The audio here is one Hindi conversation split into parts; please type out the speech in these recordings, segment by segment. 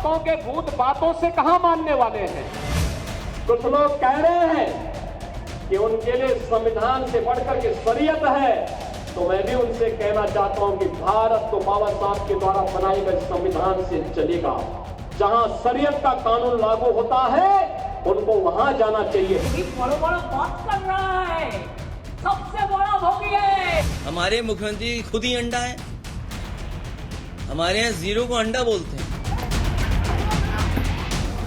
बातों के भूत बातों से कहां मानने वाले हैं। कुछ लोग कह रहे हैं कि उनके लिए संविधान से बढ़कर के शरीयत है, तो मैं भी उनसे कहना चाहता हूं कि भारत तो बाबा साहब के द्वारा बनाए गए संविधान से चलेगा। जहां शरीयत का कानून लागू होता है उनको वहां जाना चाहिए। बड़ा बड़ा बात कर रहा है, सबसे बड़ा भोगी है। हमारे मुख्यमंत्री खुद ही अंडा है, हमारे यहाँ जीरो को अंडा बोलते हैं।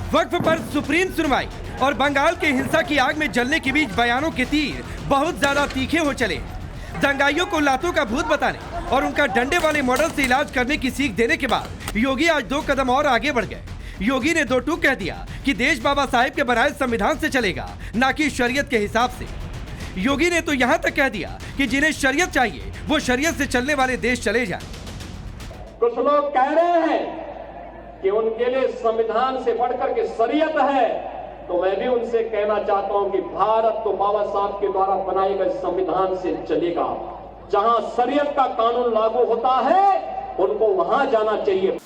वक्फ पर सुप्रीम सुनवाई और बंगाल के हिंसा की आग में जलने के बीच बयानों के तीर बहुत ज्यादा तीखे हो चले। दंगाइयों को लातों का भूत बताने और उनका डंडे वाले मॉडल से इलाज करने की सीख देने के बाद योगी आज 2 कदम और आगे बढ़ गए। योगी ने 2 टूक कह दिया कि देश बाबा साहेब के बनाए संविधान से चलेगा, ना कि शरीयत के हिसाब से। योगी ने तो यहाँ तक कह दिया कि जिन्हें शरीयत चाहिए वो शरीयत से चलने वाले देश चले जाएं। कुछ लोग कह रहे हैं कि उनके लिए संविधान से बढ़कर के शरीयत है, तो मैं भी उनसे कहना चाहता हूं कि भारत तो बाबा साहब के द्वारा बनाए गए संविधान से चलेगा। जहां शरीयत का कानून लागू होता है उनको वहां जाना चाहिए।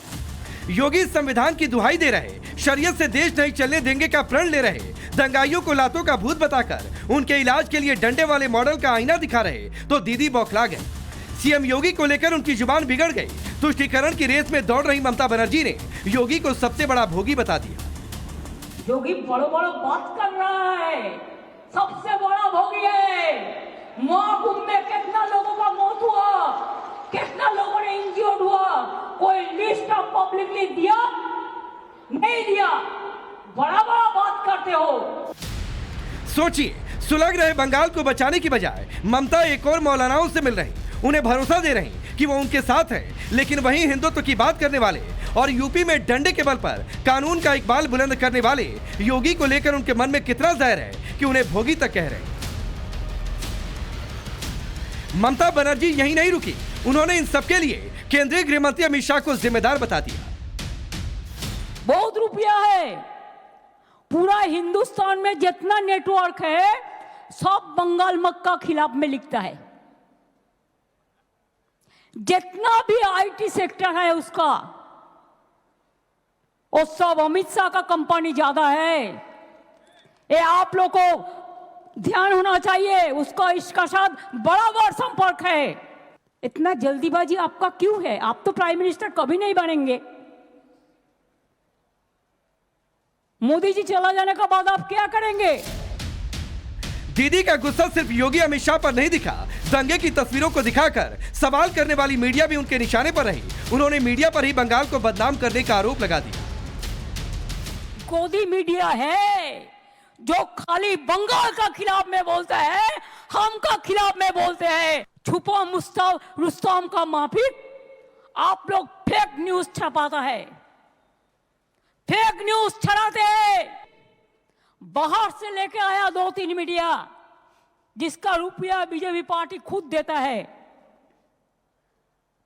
योगी संविधान की दुहाई दे रहे, शरीयत से देश नहीं चलने देंगे का प्रण ले रहे, दंगाइयों को लातों का भूत बताकर उनके इलाज के लिए डंडे वाले मॉडल का आईना दिखा रहे, तो दीदी बौखला गए। सीएम योगी को लेकर उनकी जुबान बिगड़ गई। तुष्टीकरण की रेस में दौड़ रही ममता बनर्जी ने योगी को सबसे बड़ा भोगी बता दिया। योगी बड़ा बड़ा बात कर रहा है, सबसे बड़ा भोगी है। महाकुंभ में कितना लोगों का मौत हुआ, कितना लोगों ने इंजर्ड हुआ, कोई लिस्ट ऑफ पब्लिकली दिया नहीं दिया, बड़ा बड़ा बात करते हो। सोचिए, सुलग रहे बंगाल को बचाने की बजाय ममता एक और मौलानाओं से मिल रही, उन्हें भरोसा दे रही कि वो उनके साथ है, लेकिन वहीं हिंदुत्व की बात करने वाले और यूपी में डंडे के बल पर कानून का इकबाल बुलंद करने वाले योगी को लेकर उनके मन में कितना जहर है कि उन्हें भोगी तक कह रहे हैं। ममता बनर्जी यहीं नहीं रुकी, उन्होंने इन सबके लिए केंद्रीय गृह मंत्री अमित शाह को जिम्मेदार बता दिया। बहुत रुपया है, पूरा हिंदुस्तान में जितना नेटवर्क है सब बंगाल मक्का खिलाफ में लिखता है। जितना भी आईटी सेक्टर है उसका, वो सब अमित शाह का कंपनी ज्यादा है। ये आप लोग को ध्यान होना चाहिए, उसका इसका साथ बराबर संपर्क है। इतना जल्दीबाजी आपका क्यों है? आप तो प्राइम मिनिस्टर कभी नहीं बनेंगे। मोदी जी चला जाने के बाद आप क्या करेंगे? दीदी का गुस्सा सिर्फ योगी अमित शाह पर नहीं दिखा, दंगे की तस्वीरों को दिखाकर सवाल करने वाली मीडिया भी उनके निशाने पर रही। उन्होंने मीडिया पर ही बंगाल को बदनाम करने का आरोप लगा दिया। गोदी मीडिया है जो खाली बंगाल का खिलाफ में बोलता है, हम का खिलाफ में बोलते हैं। छुपा मुस्ताफ रुस्तम का माफिक आप लोग फेक न्यूज छपाता है, फेक न्यूज छड़ाते हैं। बाहर से लेके आया 2-3 मीडिया जिसका रुपया बीजेपी पार्टी खुद देता है,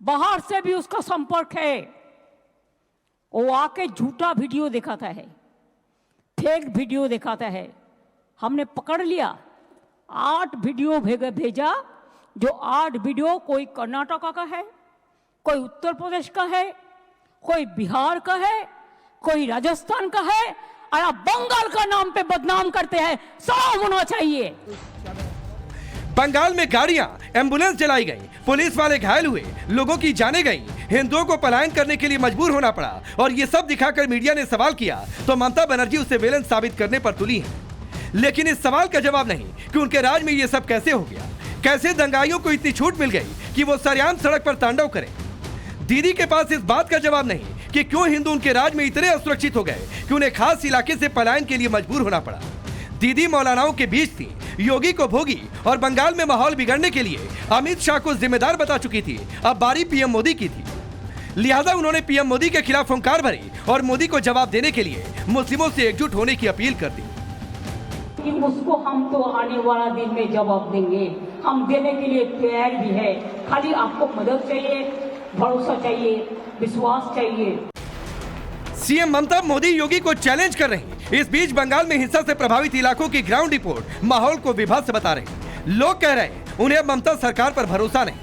बाहर से भी उसका संपर्क है। वो आके झूठा वीडियो दिखाता है, फेक वीडियो दिखाता है। हमने पकड़ लिया, 8 वीडियो भेजा, जो 8 वीडियो कोई कर्नाटका का है, कोई उत्तर प्रदेश का है, कोई बिहार का है, कोई राजस्थान का है, और आप बंगाल का नाम पे बदनाम करते हैं। शर्म होना चाहिए। बंगाल में गाड़ियां, एम्बुलेंस जलाई गई, पुलिस वाले घायल हुए, लोगों की जानें गई, हिंदुओं को पलायन करने के लिए मजबूर होना पड़ा, और ये सब दिखाकर मीडिया ने सवाल किया तो ममता बनर्जी उसे विलेन साबित करने पर तुली है। लेकिन इस सवाल का जवाब नहीं कि उनके राज में ये सब कैसे हो गया, कैसे दंगाइयों को इतनी छूट मिल गई कि वो सरेआम सड़क पर तांडव करें। दीदी के पास इस बात का जवाब नहीं कि क्यों हिंदू उनके राज में इतने असुरक्षित हो गए कि उन्हें खास इलाके से पलायन के लिए मजबूर होना पड़ा। दीदी मौलानाओं के बीच थी, योगी को भोगी और बंगाल में माहौल बिगड़ने के लिए अमित शाह को जिम्मेदार बता चुकी थी। अब बारी पीएम मोदी की थी, लिहाजा उन्होंने पीएम मोदी के खिलाफ हुंकार भरी और मोदी को जवाब देने के लिए मुस्लिमों से एकजुट होने की अपील कर दी। कि उसको हम तो आने वाला दिन में जवाब देंगे, हम देने के लिए तैयार भी है। खाली आपको मदद चाहिए, भरोसा चाहिए, विश्वास चाहिए। सीएम ममता मोदी योगी को चैलेंज कर रही। इस बीच बंगाल में हिंसा से प्रभावित इलाकों की ग्राउंड रिपोर्ट माहौल को विभत्स बता रही। लोग कह रहे हैं उन्हें अब ममता सरकार पर भरोसा नहीं।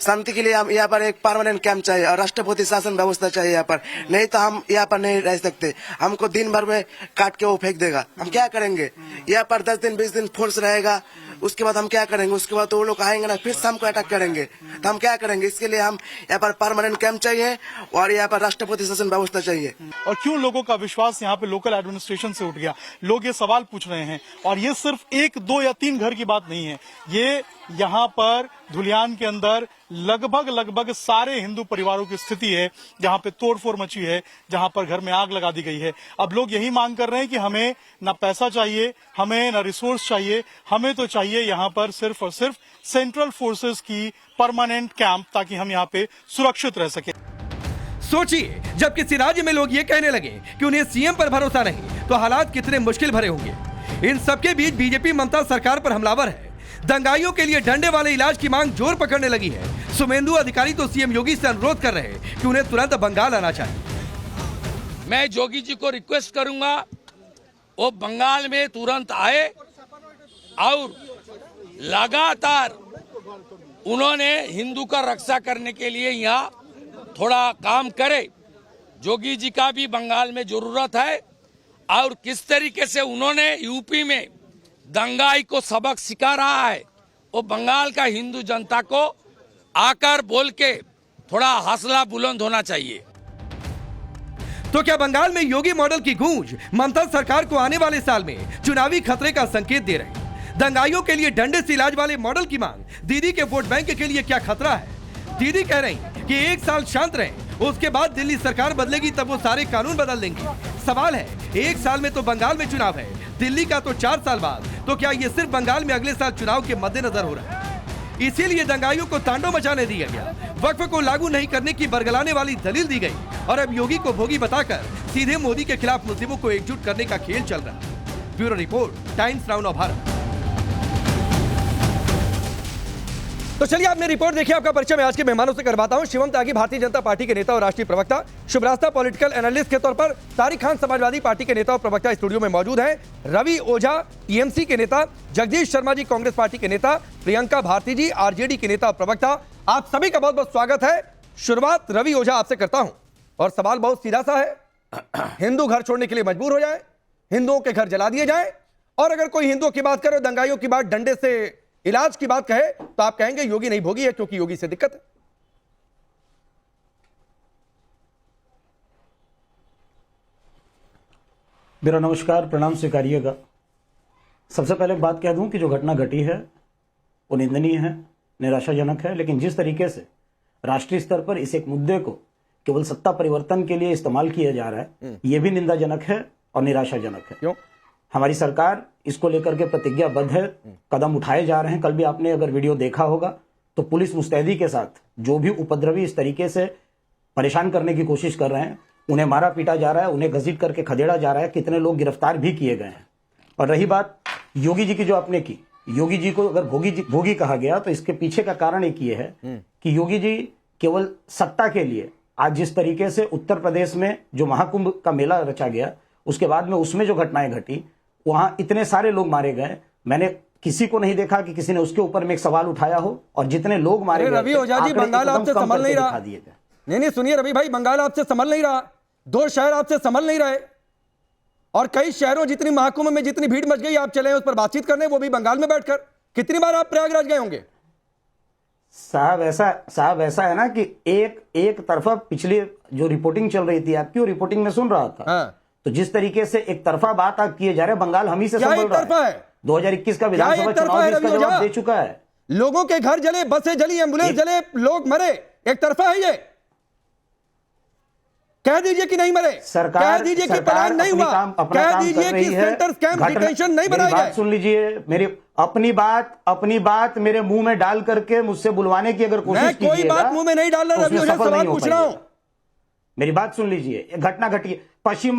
शांति के लिए हम यहाँ पर एक परमानेंट कैंप चाहिए और राष्ट्रपति शासन व्यवस्था चाहिए यहाँ पर, नहीं तो हम यहाँ पर नहीं रह सकते। हमको दिन भर में काट के वो फेंक देगा, हम क्या करेंगे? यहाँ पर 10 दिन 20 दिन फोर्स रहेगा, उसके बाद हम क्या करेंगे? उसके बाद तो वो लोग आएंगे ना, फिर से हमको अटैक करेंगे, तो हम क्या करेंगे? इसके लिए हम यहाँ पर परमानेंट कैंप चाहिए और यहाँ पर राष्ट्रपति शासन व्यवस्था चाहिए। और क्यों लोगों का विश्वास यहाँ पे लोकल एडमिनिस्ट्रेशन से उठ गया, लोग ये सवाल पूछ रहे हैं। और ये सिर्फ 1, 2 या 3 घर की बात नहीं है, ये यहाँ पर धुलियान के अंदर लगभग सारे हिंदू परिवारों की स्थिति है, जहाँ पे तोड़फोड़ मची है, जहाँ पर घर में आग लगा दी गई है। अब लोग यही मांग कर रहे हैं कि हमें ना पैसा चाहिए, हमें ना रिसोर्स चाहिए, हमें तो चाहिए यहाँ पर सिर्फ और सिर्फ सेंट्रल फोर्सेस की परमानेंट कैंप, ताकि हम यहाँ पे सुरक्षित रह सके। सोचिए, जब किसी राज्य में लोग ये कहने लगे कि उन्हें सीएम पर भरोसा नहीं, तो हालात कितने मुश्किल भरे होंगे। इन सबके बीच बीजेपी ममता सरकार पर हमलावर है। दंगाइयों के लिए डंडे वाले इलाज की मांग जोर पकड़ने लगी है। सुमेंदु अधिकारी तो सीएम योगी से अनुरोध कर रहे हैं कि उन्हें तुरंत बंगाल आना चाहिए। मैं योगी जी को रिक्वेस्ट करूंगा, वो बंगाल में तुरंत आए और लगातार उन्होंने हिंदू का रक्षा करने के लिए यहाँ थोड़ा काम करे। योगी जी का भी बंगाल में जरूरत है, और किस तरीके से उन्होंने यूपी में दंगाई को सबक सिखा रहा है, वो बंगाल का हिंदू जनता को आकर बोल के थोड़ा हौसला बुलंद होना चाहिए। तो क्या बंगाल में योगी मॉडल की गूंज ममता सरकार को आने वाले साल में चुनावी खतरे का संकेत दे रहे हैं? दंगाइयों के लिए डंडे से इलाज वाले मॉडल की मांग दीदी के वोट बैंक के लिए क्या खतरा है? दीदी कह रही कि 1 साल शांत रहें, उसके बाद दिल्ली सरकार बदलेगी, तब वो सारे कानून बदल देंगे। सवाल है, 1 साल में तो बंगाल में चुनाव है, दिल्ली का तो 4 साल बाद। तो क्या ये सिर्फ बंगाल में अगले साल चुनाव के मद्देनजर हो रहा है? इसीलिए दंगाइयों को तांडव मचाने दिया गया, वक्फ को लागू नहीं करने की बरगलाने वाली दलील दी गई, और अब योगी को भोगी बताकर सीधे मोदी के खिलाफ मुस्लिमों को एकजुट करने का खेल चल रहा है। Bureau report, times now Bharat. तो चलिए आपने रिपोर्ट देखी, आपका परिचय मैं आज के मेहमानों से करवाता हूं। शिवम त्यागी भारतीय जनता पार्टी के नेता और राष्ट्रीय प्रवक्ता, शुभरास्ता पॉलिटिकल एनालिस्ट के तौर पर, तारिक खान समाजवादी पार्टी के नेता और प्रवक्ता स्टूडियो में मौजूद हैं, रवि ओझा टीएमसी के नेता, जगदीश शर्मा जी कांग्रेस पार्टी के नेता, प्रियंका भारती जी आरजेडी के नेता और प्रवक्ता। आप सभी का बहुत बहुत स्वागत है। शुरुआत रवि ओझा आपसे करता हूं, और सवाल बहुत सीधा सा है। हिंदू घर छोड़ने के लिए मजबूर हो जाए, हिंदुओं के घर जला दिए जाए, और अगर कोई हिंदुओं की बात करे, दंगाइयों की बात, डंडे से इलाज की बात कहे, तो आप कहेंगे योगी नहीं भोगी है, क्योंकि योगी से दिक्कत है। मेरा नमस्कार, प्रणाम स्वीकारिएगा। सबसे पहले एक बात कह दूं कि जो घटना घटी है वो निंदनीय है, निराशाजनक है, लेकिन जिस तरीके से राष्ट्रीय स्तर पर इस एक मुद्दे को केवल सत्ता परिवर्तन के लिए इस्तेमाल किया जा रहा है, यह भी निंदाजनक है और निराशाजनक है। क्यों? हमारी सरकार इसको लेकर के प्रतिज्ञाबद्ध है, कदम उठाए जा रहे हैं। कल भी आपने अगर वीडियो देखा होगा तो पुलिस मुस्तैदी के साथ जो भी उपद्रवी इस तरीके से परेशान करने की कोशिश कर रहे हैं, उन्हें मारा पीटा जा रहा है, उन्हें घसीट करके खदेड़ा जा रहा है, कितने लोग गिरफ्तार भी किए गए हैं। और रही बात योगी जी की, जो आपने की, योगी जी को अगर भोगी कहा गया, तो इसके पीछे का कारण एक ये है कि योगी जी केवल सत्ता के लिए आज जिस तरीके से उत्तर प्रदेश में जो महाकुंभ का मेला रचा गया, उसके बाद में उसमें जो घटनाएं घटी, वहां इतने सारे लोग मारे गए, मैंने किसी को नहीं देखा कि किसी ने उसके ऊपर में एक सवाल उठाया हो। और जितने लोग मारे गए, रवि ओझा जी, बंगाल आपसे संभल नहीं रहा। नहीं सुनिए रवि भाई, बंगाल आपसे संभल नहीं रहा, 2 शहर आपसे संभल नहीं रहे, और कई शहरों जितनी महाकुंभ में जितनी भीड़ मच गई, आप चले उस पर बातचीत करने, वो भी बंगाल में बैठकर। कितनी बार आप प्रयागराज गए होंगे? साहब ऐसा है ना कि एक तरफा पिछली जो रिपोर्टिंग चल रही थी आपकी, वो रिपोर्टिंग में सुन रहा था। हाँ। तो जिस तरीके से एक तरफा बात आप किए जा रहे हैं, बंगाल हम ही से संभल रहा है। 2021 का विधानसभा चुनाव भी इसका जवाब दे चुका है। लोगों के घर जले, बसें जली, एम्बुलेंस जले, लोग मरे, एक तरफा है ये? कह दीजिए कि नहीं मरे, कह दीजिए कि पलायन नहीं हुआ, कह दीजिए कि सेंटर कैंप डिटेंशन नहीं बनाए गए। सुन लीजिए, मेरी अपनी बात मेरे मुंह में डाल करके मुझसे बुलवाने की अगर कोशिश कीजिएगा, कोई बात मुंह में नहीं डाल रहा, रवि ओझा सवाल पूछ रहा हूं। मेरी बात सुन लीजिए, घटना घटी है पश्चिम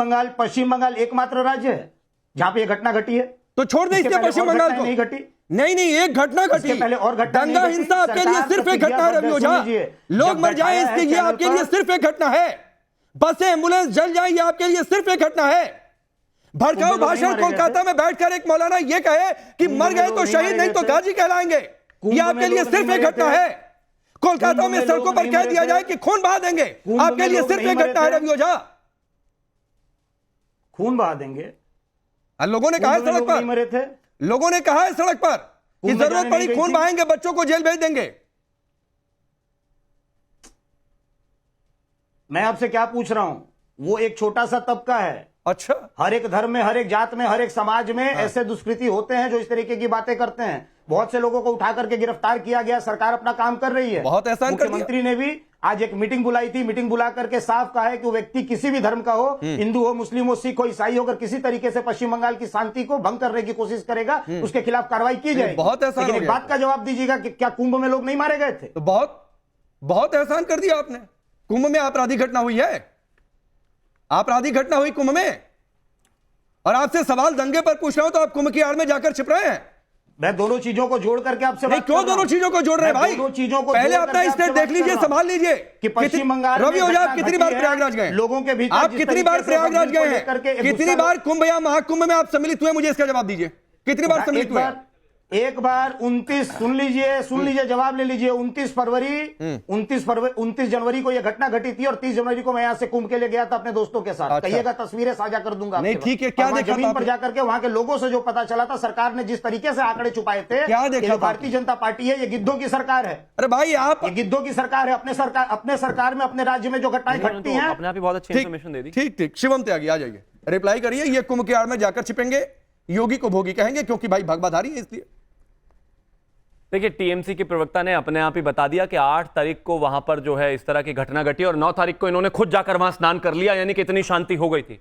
बंगाल एकमात्र राज्य है जहां पे ये घटना घटी है। तो छोड़ दे इसके पश्चिम बंगाल को। नहीं घटी, नहीं, एक घटना घटी, पहले और घटना, दंगा हिंसा आपके लिए सिर्फ एक घटना है रवि ओझा। लोग मर जाए इसके लिए आपके लिए सिर्फ एक घटना है, बसें एम्बुलेंस जल जाए ये आपके लिए सिर्फ एक घटना है। भड़काऊ भाषण कोलकाता में बैठकर एक मौलाना ये कहे कि मर गए तो शहीद, नहीं तो गाजी कहलाएंगे, ये आपके लिए सिर्फ एक घटना है। कोलकाता में सड़कों पर कह दिया जाए कि खून बहा देंगे, आपके लिए सिर्फ एक घटना है रवि ओझा। खून बहा देंगे? लोगों ने कहा है सड़क पर, मरे थे, लोगों ने कहा है सड़क पर कि जरूरत पड़ी खून बहाएंगे, बच्चों को जेल भेज देंगे। मैं आपसे क्या पूछ रहा हूं, वो एक छोटा सा तबका है। अच्छा, हर एक धर्म में, हर एक जात में, हर एक समाज में ऐसे दुष्कृति होते हैं जो इस तरीके की बातें करते हैं। बहुत से लोगों को उठा करके गिरफ्तार किया गया, सरकार अपना काम कर रही है। बहुत एहसान कर दिया। मुख्यमंत्री ने भी आज एक मीटिंग बुलाई थी, मीटिंग बुला करके साफ कहा है कि वो व्यक्ति किसी भी धर्म का हो, हिंदू हो, मुस्लिम हो, सिख हो, ईसाई हो, अगर किसी तरीके से पश्चिम बंगाल की शांति को भंग करने की कोशिश करेगा उसके खिलाफ कार्रवाई की जाएगी। बहुत एहसान हो लेकिन एक गया। बात का जवाब दीजिएगा कि क्या कुंभ में लोग नहीं मारे गए थे? तो बहुत एहसान कर दिया आपने। कुंभ में आपराधिक घटना हुई है, आपराधिक घटना हुई कुंभ में, और आपसे सवाल दंगे पर पूछ रहा हूं तो आप कुंभ की आड़ में जाकर छिप रहे हैं। मैं दोनों चीजों को जोड़ करके आपसे नहीं, क्यों दोनों चीजों को जोड़ रहे हैं भाई? दोनों चीजों को पहले अपना स्टेट देख लीजिए, संभाल लीजिए कि पश्चिम बंगाल रवि ओझा आप कितनी बार प्रयागराज गए? लोगों के भीतर आप कितनी बार प्रयागराज गए हैं? कितनी बार कुंभ या महाकुंभ में आप सम्मिलित हुए? मुझे इसका जवाब दीजिए, कितनी बार सम्मिलित हुए? एक बार 29, सुन लीजिए, जवाब ले लीजिए। 29 जनवरी को यह घटना घटी थी और 30 जनवरी को मैं यहां से कुंभ के लिए गया था अपने दोस्तों के साथ। अच्छा। कहिएगा, तस्वीरें साझा कर दूंगा। नहीं, ठीक है, क्या देखा जमीन पर जाकर के वहां के लोगों से जो पता चला था, सरकार ने जिस तरीके से आंकड़े छुपाए थे, क्या देखा? जो भारतीय जनता पार्टी है, ये गिद्धों की सरकार है। अरे भाई, आप ये गिद्धों की सरकार है। अपने सरकार में, अपने राज्य में जो घटनाएं घटती हैं, अपने आप ही बहुत अच्छी इन्फॉर्मेशन दे दी। ठीक, शिवम त्यागी आ जाइए, रिप्लाई करिए। ये कुंभ के आड़ में जाकर छिपेंगे, योगी को भोगी कहेंगे क्योंकि भाई भगवाधारी है इसलिए। देखिए, टीएमसी के प्रवक्ता ने अपने आप ही बता दिया कि 8 तारीख को वहां पर जो है इस तरह की घटना घटी और 9 तारीख को इन्होंने खुद जाकर वहां स्नान कर लिया, यानी कि इतनी शांति हो गई थी।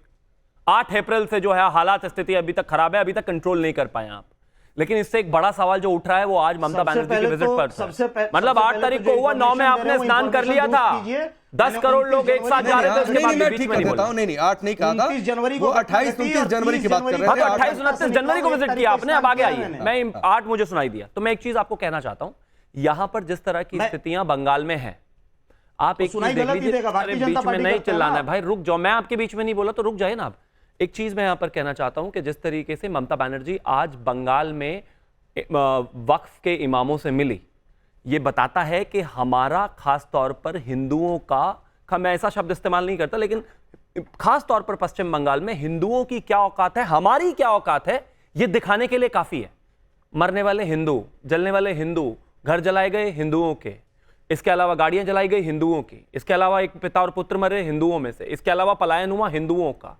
8 अप्रैल से जो है हालात, स्थिति अभी तक खराब है, अभी तक कंट्रोल नहीं कर पाए आप। लेकिन इससे एक बड़ा सवाल जो उठ रहा है वो आज ममता बनर्जी की विजिट पर था। मतलब 8 तारीख को हुआ, 9 में आपने स्नान कर लिया था, 10 करोड़ लोग एक साथ जा रहे थे, उसके बाद बीच में नहीं बोला। नहीं, 8 नहीं कहा था, 29 जनवरी वो को 28-29 जनवरी की बात कर रहे हाँ, थे। तो 28-29 जनवरी को विजिट किया आपने। अब आगे आइए, मैं 8 मुझे सुनाई दिया। तो मैं एक चीज आपको कहना चाहता हूं, यहां पर जिस तरह की स्थितियां बंगाल में हैं, आप एक चीज देख लीजिए। अरे बीच में नहीं चिल्लाना है भाई, रुक जाओ। मैं आपके बीच में नहीं बोला तो रुक जाए ना आप। एक चीज मैं यहां पर कहना चाहता हूं कि जिस तरीके से ममता बनर्जी आज बंगाल में वक्फ के इमामों से मिली, ये बताता है कि हमारा खास तौर पर हिंदुओं का, मैं ऐसा शब्द इस्तेमाल नहीं करता, लेकिन खास तौर पर पश्चिम बंगाल में हिंदुओं की क्या औकात है, हमारी क्या औकात है, ये दिखाने के लिए काफी है। मरने वाले हिंदू, जलने वाले हिंदू, घर जलाए गए हिंदुओं के, इसके अलावा गाड़ियां जलाई गई हिंदुओं की, इसके अलावा एक पिता और पुत्र मरे हिंदुओं में से, इसके अलावा पलायन हुआ हिंदुओं का।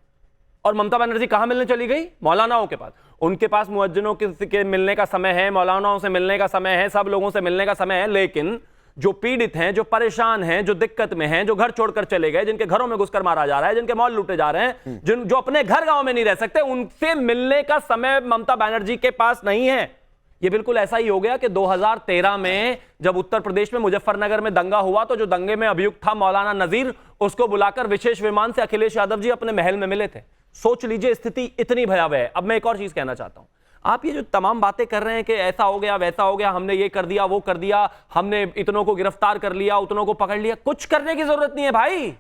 और ममता बनर्जी कहां मिलने चली गई? मौलानाओं के पास। उनके पास मुअज्जिनों के मिलने का समय है, मौलानाओं से मिलने का समय है, सब लोगों से मिलने का समय है। लेकिन जो पीड़ित हैं, जो परेशान हैं, जो दिक्कत में हैं, जो घर छोड़कर चले गए, जिनके घरों में घुसकर मारा जा रहा है, जिनके मॉल लूटे जा रहे हैं, जो अपने घर गांव में नहीं रह सकते, उनसे मिलने का समय ममता बनर्जी के पास नहीं है। यह बिल्कुल ऐसा ही हो गया कि 2013 में जब उत्तर प्रदेश में मुजफ्फरनगर में दंगा हुआ, तो जो दंगे में अभियुक्त था मौलाना नजीर, उसको बुलाकर विशेष विमान से अखिलेश यादव जी अपने महल में मिले थे। सोच लीजिए, स्थिति इतनी भयावह है। अब मैं एक और चीज कहना चाहता हूं, आप ये जो तमाम बातें कर रहे हैं कि ऐसा हो गया, वैसा हो गया, हमने ये कर दिया, वो कर दिया, हमने इतनों को गिरफ्तार कर लिया, उतनों को पकड़ लिया, कुछ करने की जरूरत नहीं है भाई।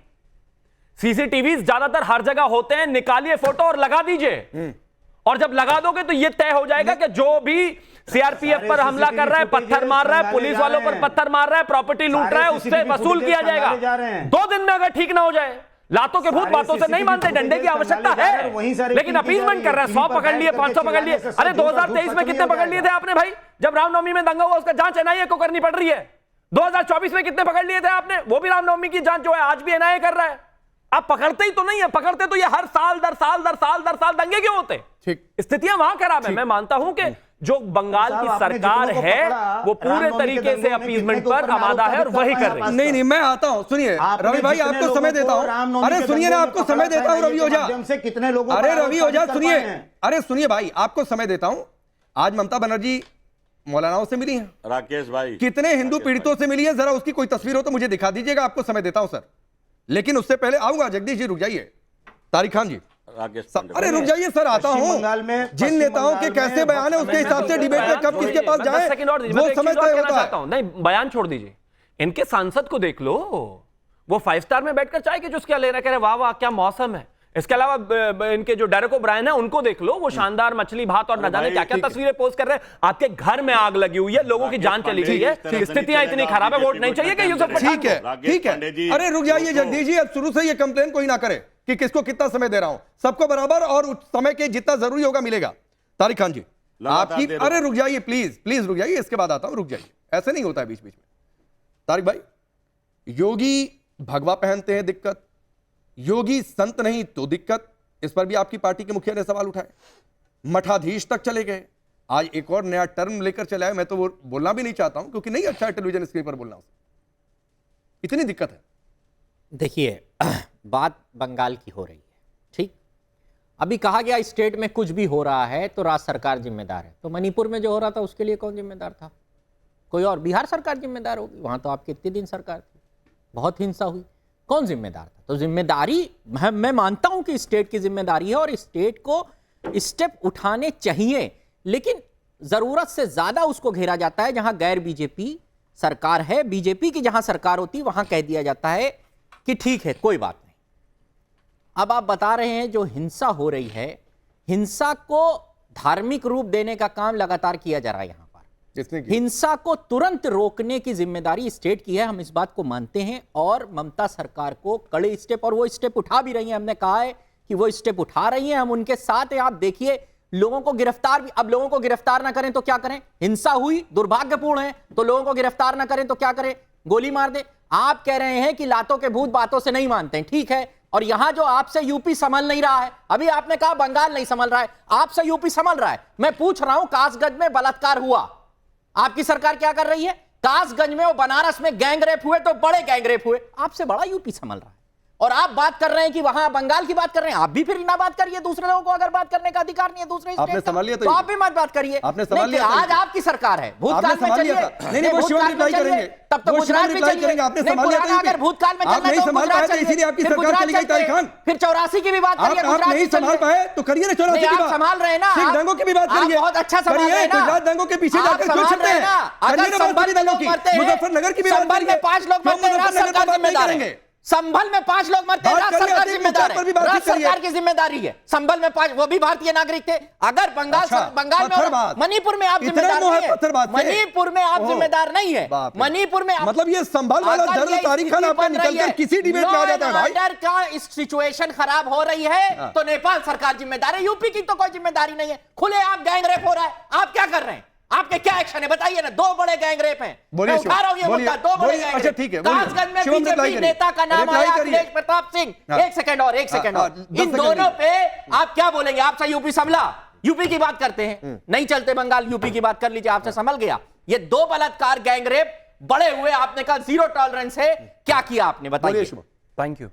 सीसीटीवी ज्यादातर हर जगह होते हैं, निकालिए फोटो और लगा दीजिए। और जब लगा दोगे तो यह तय हो जाएगा कि जो भी सीआरपीएफ पर हमला कर रहा है, पत्थर मार रहा है, पुलिस वालों पर पत्थर मार रहा है, प्रॉपर्टी लूट रहा है, उससे वसूल किया जाएगा। 2 दिन में अगर ठीक ना हो जाए, लातों के भूत बातों से नहीं मानते, डंडे की आवश्यकता है, लेकिन अपीसमेंट कर रहे हैं। 100 पकड़ लिए, 500 पकड़ लिए। अरे 2023 में कितने पकड़ लिए थे आपने भाई? जब रामनवमी में दंगा हुआ, उसका जांच एनआईए को करनी पड़ रही है। 2024 में कितने पकड़ लिए थे आपने? वो भी रामनवमी की जांच जो है आज भी एनआईए कर रहा है। आप पकड़ते ही तो नहीं है, पकड़ते तो ये हर साल दर साल दंगे क्यों होते? स्थितियां वहां खराब है। मैं मानता हूं कि जो बंगाल की सरकार है वो पूरे तरीके से अपीजमेंट पर आमादा है और वही कर रही है। नहीं, मैं आता हूं, सुनिए रवि भाई, आपको समय देता हूं। अरे सुनिए ना, आपको समय देता हूं रवि ओझा। कितने लोगों, अरे रवि ओझा सुनिए, अरे सुनिए भाई, आपको समय देता हूं। आज ममता बनर्जी मौलानाओं से मिली हैं, राकेश भाई, कितने हिंदू पीड़ितों से मिली है, जरा उसकी कोई तस्वीर हो तो मुझे दिखा दीजिएगा। आपको समय देता हूं सर, लेकिन उससे पहले आऊंगा। जगदीश जी रुक जाइए, तारिक खान जी, अरे रुक जाइए सर, आता हूं। जिन नेताओं के कैसे बयान है उसके हिसाब से डिबेट में कब किसके पास जाए वो समय तय होता है। नहीं, बयान छोड़ दीजिए, इनके सांसद को देख लो, वो 5 स्टार में बैठकर चाय के चुस्कियां ले रहे, कह रहे वाह वाह क्या मौसम है, इसके अलावा इनके जो डेरेक ओब्रायन है उनको देख लो, वो शानदार मछली भात और न जाने क्या क्या तस्वीरें पोस्ट कर रहे हैं। आपके घर में आग लगी हुई है, लोगों की जान चली गई है, स्थितियां इतनी खराब है, वोट नहीं चाहिए कि यूसुफ पठान को? ठीक है। अरे रुक जाइए जगदीश जी, अब शुरू से ये कंप्लेन कोई ना करे कि किसको कितना समय दे रहा हूं, सबको बराबर और उस समय के जितना जरूरी होगा मिलेगा। तारिक खान जी आपकी, अरे रुक जाइए प्लीज प्लीज रुक जाइए, इसके बाद आता हूं, रुक जाइए, ऐसे नहीं होता है बीच बीच में। तारिक भाई, योगी भगवा पहनते हैं दिक्कत, योगी संत नहीं तो दिक्कत, इस पर भी आपकी पार्टी के मुखिया ने सवाल उठाए, मठाधीश तक चले गए, आज एक और नया टर्म लेकर चले आए। मैं तो वो बोलना भी नहीं चाहता हूं क्योंकि नहीं अच्छा है टेलीविजन स्क्रीन पर बोलना, इतनी दिक्कत है। देखिए बात बंगाल की हो रही है, ठीक, अभी कहा गया स्टेट में कुछ भी हो रहा है तो राज्य सरकार जिम्मेदार है, तो मणिपुर में जो हो रहा था उसके लिए कौन जिम्मेदार था? कोई और, बिहार सरकार जिम्मेदार होगी, वहां तो आपकी इतने दिन सरकार थी, बहुत हिंसा हुई, कौन जिम्मेदार था? तो जिम्मेदारी मैं मानता हूं कि स्टेट की जिम्मेदारी है और स्टेट को स्टेप उठाने चाहिए, लेकिन जरूरत से ज्यादा उसको घेरा जाता है। जहां गैर बीजेपी सरकार है, बीजेपी की जहां सरकार होती है वहां कह दिया जाता है कि ठीक है कोई बात नहीं। अब आप बता रहे हैं जो हिंसा हो रही है, हिंसा को धार्मिक रूप देने का काम लगातार किया जा रहा है। यहां पर हिंसा को तुरंत रोकने की जिम्मेदारी स्टेट की है, हम इस बात को मानते हैं और ममता सरकार को कड़े स्टेप, और वो स्टेप उठा भी रही है, हमने कहा है कि वो स्टेप उठा रही हैं, हम उनके साथ हैं। आप देखिए लोगों को गिरफ्तार भी, अब लोगों को गिरफ्तार ना करें तो क्या करें? हिंसा हुई, दुर्भाग्यपूर्ण है, तो लोगों को गिरफ्तार ना करें तो क्या करें? गोली मार दे। आप कह रहे हैं कि लातों के भूत बातों से नहीं मानते हैं, ठीक है, और यहां जो आपसे यूपी संभल नहीं रहा है, अभी आपने कहा बंगाल नहीं संभल रहा है, आपसे यूपी संभल रहा है। मैं पूछ रहा हूं, कासगंज में बलात्कार हुआ, आपकी सरकार क्या कर रही है? कासगंज में और बनारस में गैंग रेप हुए तो बड़े गैंग रेप हुए, आपसे बड़ा यूपी संभल रहा है, और आप बात कर रहे हैं कि वहां बंगाल की बात कर रहे हैं। आप भी फिर ना बात करिए, दूसरे लोगों को अगर बात करने का अधिकार नहीं है दूसरे आपने संभाल लिया तो आप भी मत बात करिए। आपने संभाल लिया, आज आपकी सरकार है, भूतकाल में चलिए, नहीं वो शिवम रिप्लाई करेंगे, तब तो गुजरात में चलिए, आपने संभाल लिया, अगर भूतकाल में चलना है तो गुजरात चलिए, इसीलिए आपकी सरकार चली गई। तारिक खान, फिर 84 की भी बात करिए, आप नहीं संभाल पाए तो करिए ना 84 की बात, संभाल रहे हैं ना, सिख दंगों की भी बात करिए, बहुत अच्छा संभाल रहे हैं ना, गुजरात दंगों के पीछे जाकर क्यों छिपते हैं? अगर संभल में लोग मरते हैं, मुजफ्फरनगर की भी बात संभल में 5 लोग मरते हैं, राज्य सरकार जिम्मेदार है। संभल में 5 लोग मरते हैं, राज्य सरकार जिम्मेदार है, राज्य सरकार की जिम्मेदारी है। संभल में 5, वो भी भारतीय नागरिक थे। अगर बंगाल में, मणिपुर में आप जिम्मेदार नहीं है, मणिपुर में आप जिम्मेदार नहीं है, मणिपुर में मतलब ये संभल वाला दर्द तारिक खान आपने निकलकर किसी डिबेट में आ जाता है भाई। ऑर्डर का सिचुएशन खराब हो रही है तो नेपाल सरकार जिम्मेदार है, यूपी की तो कोई जिम्मेदारी नहीं है। खुले आप गैंग रेप हो रहा है, आप क्या कर रहे हैं? आपके क्या एक्शन है बताइए ना? 2 बड़े गैंग रेप हैं, मैं उठा रहा हूं ये मुद्दा, 2 बड़े गैंग रेप। ठीक है, कासगंज में बीजेपी नेता का नाम आया अखिलेश प्रताप सिंह, एक सेकंड और इन दोनों पे आप क्या बोलेंगे? आपसे यूपी संभला, यूपी की बात करते हैं, नहीं चलते बंगाल, यूपी की बात कर लीजिए, आपसे संभल गया। ये 2 बलात्कार गैंग रेप बड़े हुए, आपने कहा 0 टॉलरेंस है, क्या किया आपने बताइए? Thank you.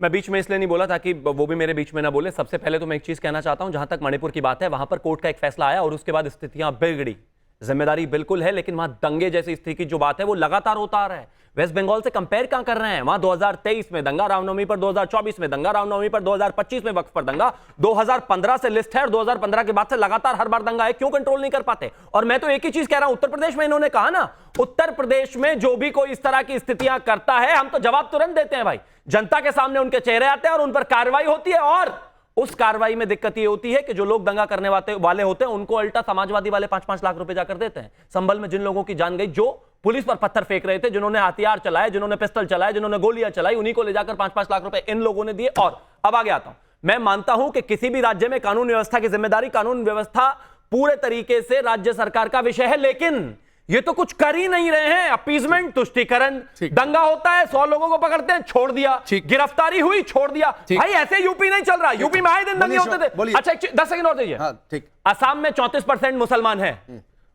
मैं बीच में इसलिए नहीं बोला ताकि वो भी मेरे बीच में ना बोले। सबसे पहले तो मैं एक चीज कहना चाहता हूं, जहां तक मणिपुर की बात है वहां पर कोर्ट का एक फैसला आया और उसके बाद स्थितियां बिगड़ी, जिम्मेदारी बिल्कुल है, लेकिन वहां दंगे जैसी स्थिति की जो बात है वो लगातार होता आ रहा है। वेस्ट बंगाल से कंपेयर कहां कर रहे हैं? वहां 2023 में दंगा, रामनवमी पर 2024 में दंगा, रामनवमी पर 2025 में वक्फ पर दंगा, 2015 से लिस्ट है और 2015 के बाद से लगातार हर बार दंगा है। क्यों कंट्रोल नहीं कर पाते? और मैं तो एक ही चीज कह रहा हूं, उत्तर प्रदेश में इन्होंने कहा ना, उत्तर प्रदेश में जो भी कोई इस तरह की स्थितियां करता है हम तो जवाब तुरंत देते हैं भाई। जनता के सामने उनके चेहरे आते हैं और उन पर कार्रवाई होती है, और उस कार्रवाई में दिक्कत ये होती है कि जो लोग दंगा करने वाले होते हैं उनको उल्टा समाजवादी वाले 5-5 लाख रुपए जाकर देते हैं। संभल में जिन लोगों की जान गई, जो पुलिस पर पत्थर फेंक रहे थे, जिन्होंने हथियार चलाए, जिन्होंने पिस्टल चलाए, जिन्होंने गोलियां चलाई, उन्हीं को ले जाकर 5-5 लाख रुपए इन लोगों ने दिए। और अब आगे आता हूं, मैं मानता हूं कि किसी भी राज्य में कानून व्यवस्था की जिम्मेदारी, कानून व्यवस्था पूरे तरीके से राज्य सरकार का विषय है, लेकिन ये तो कुछ कर ही नहीं रहे हैं। अपीजमेंट, तुष्टीकरण, दंगा होता है, 100 लोगों को पकड़ते हैं, छोड़ दिया, गिरफ्तारी हुई, छोड़ दिया। भाई ऐसे यूपी नहीं चल रहा, यूपी में आए दिन दंगे होते थे। अच्छा 10 सेकंड और दीजिए। असम में 34% मुसलमान है,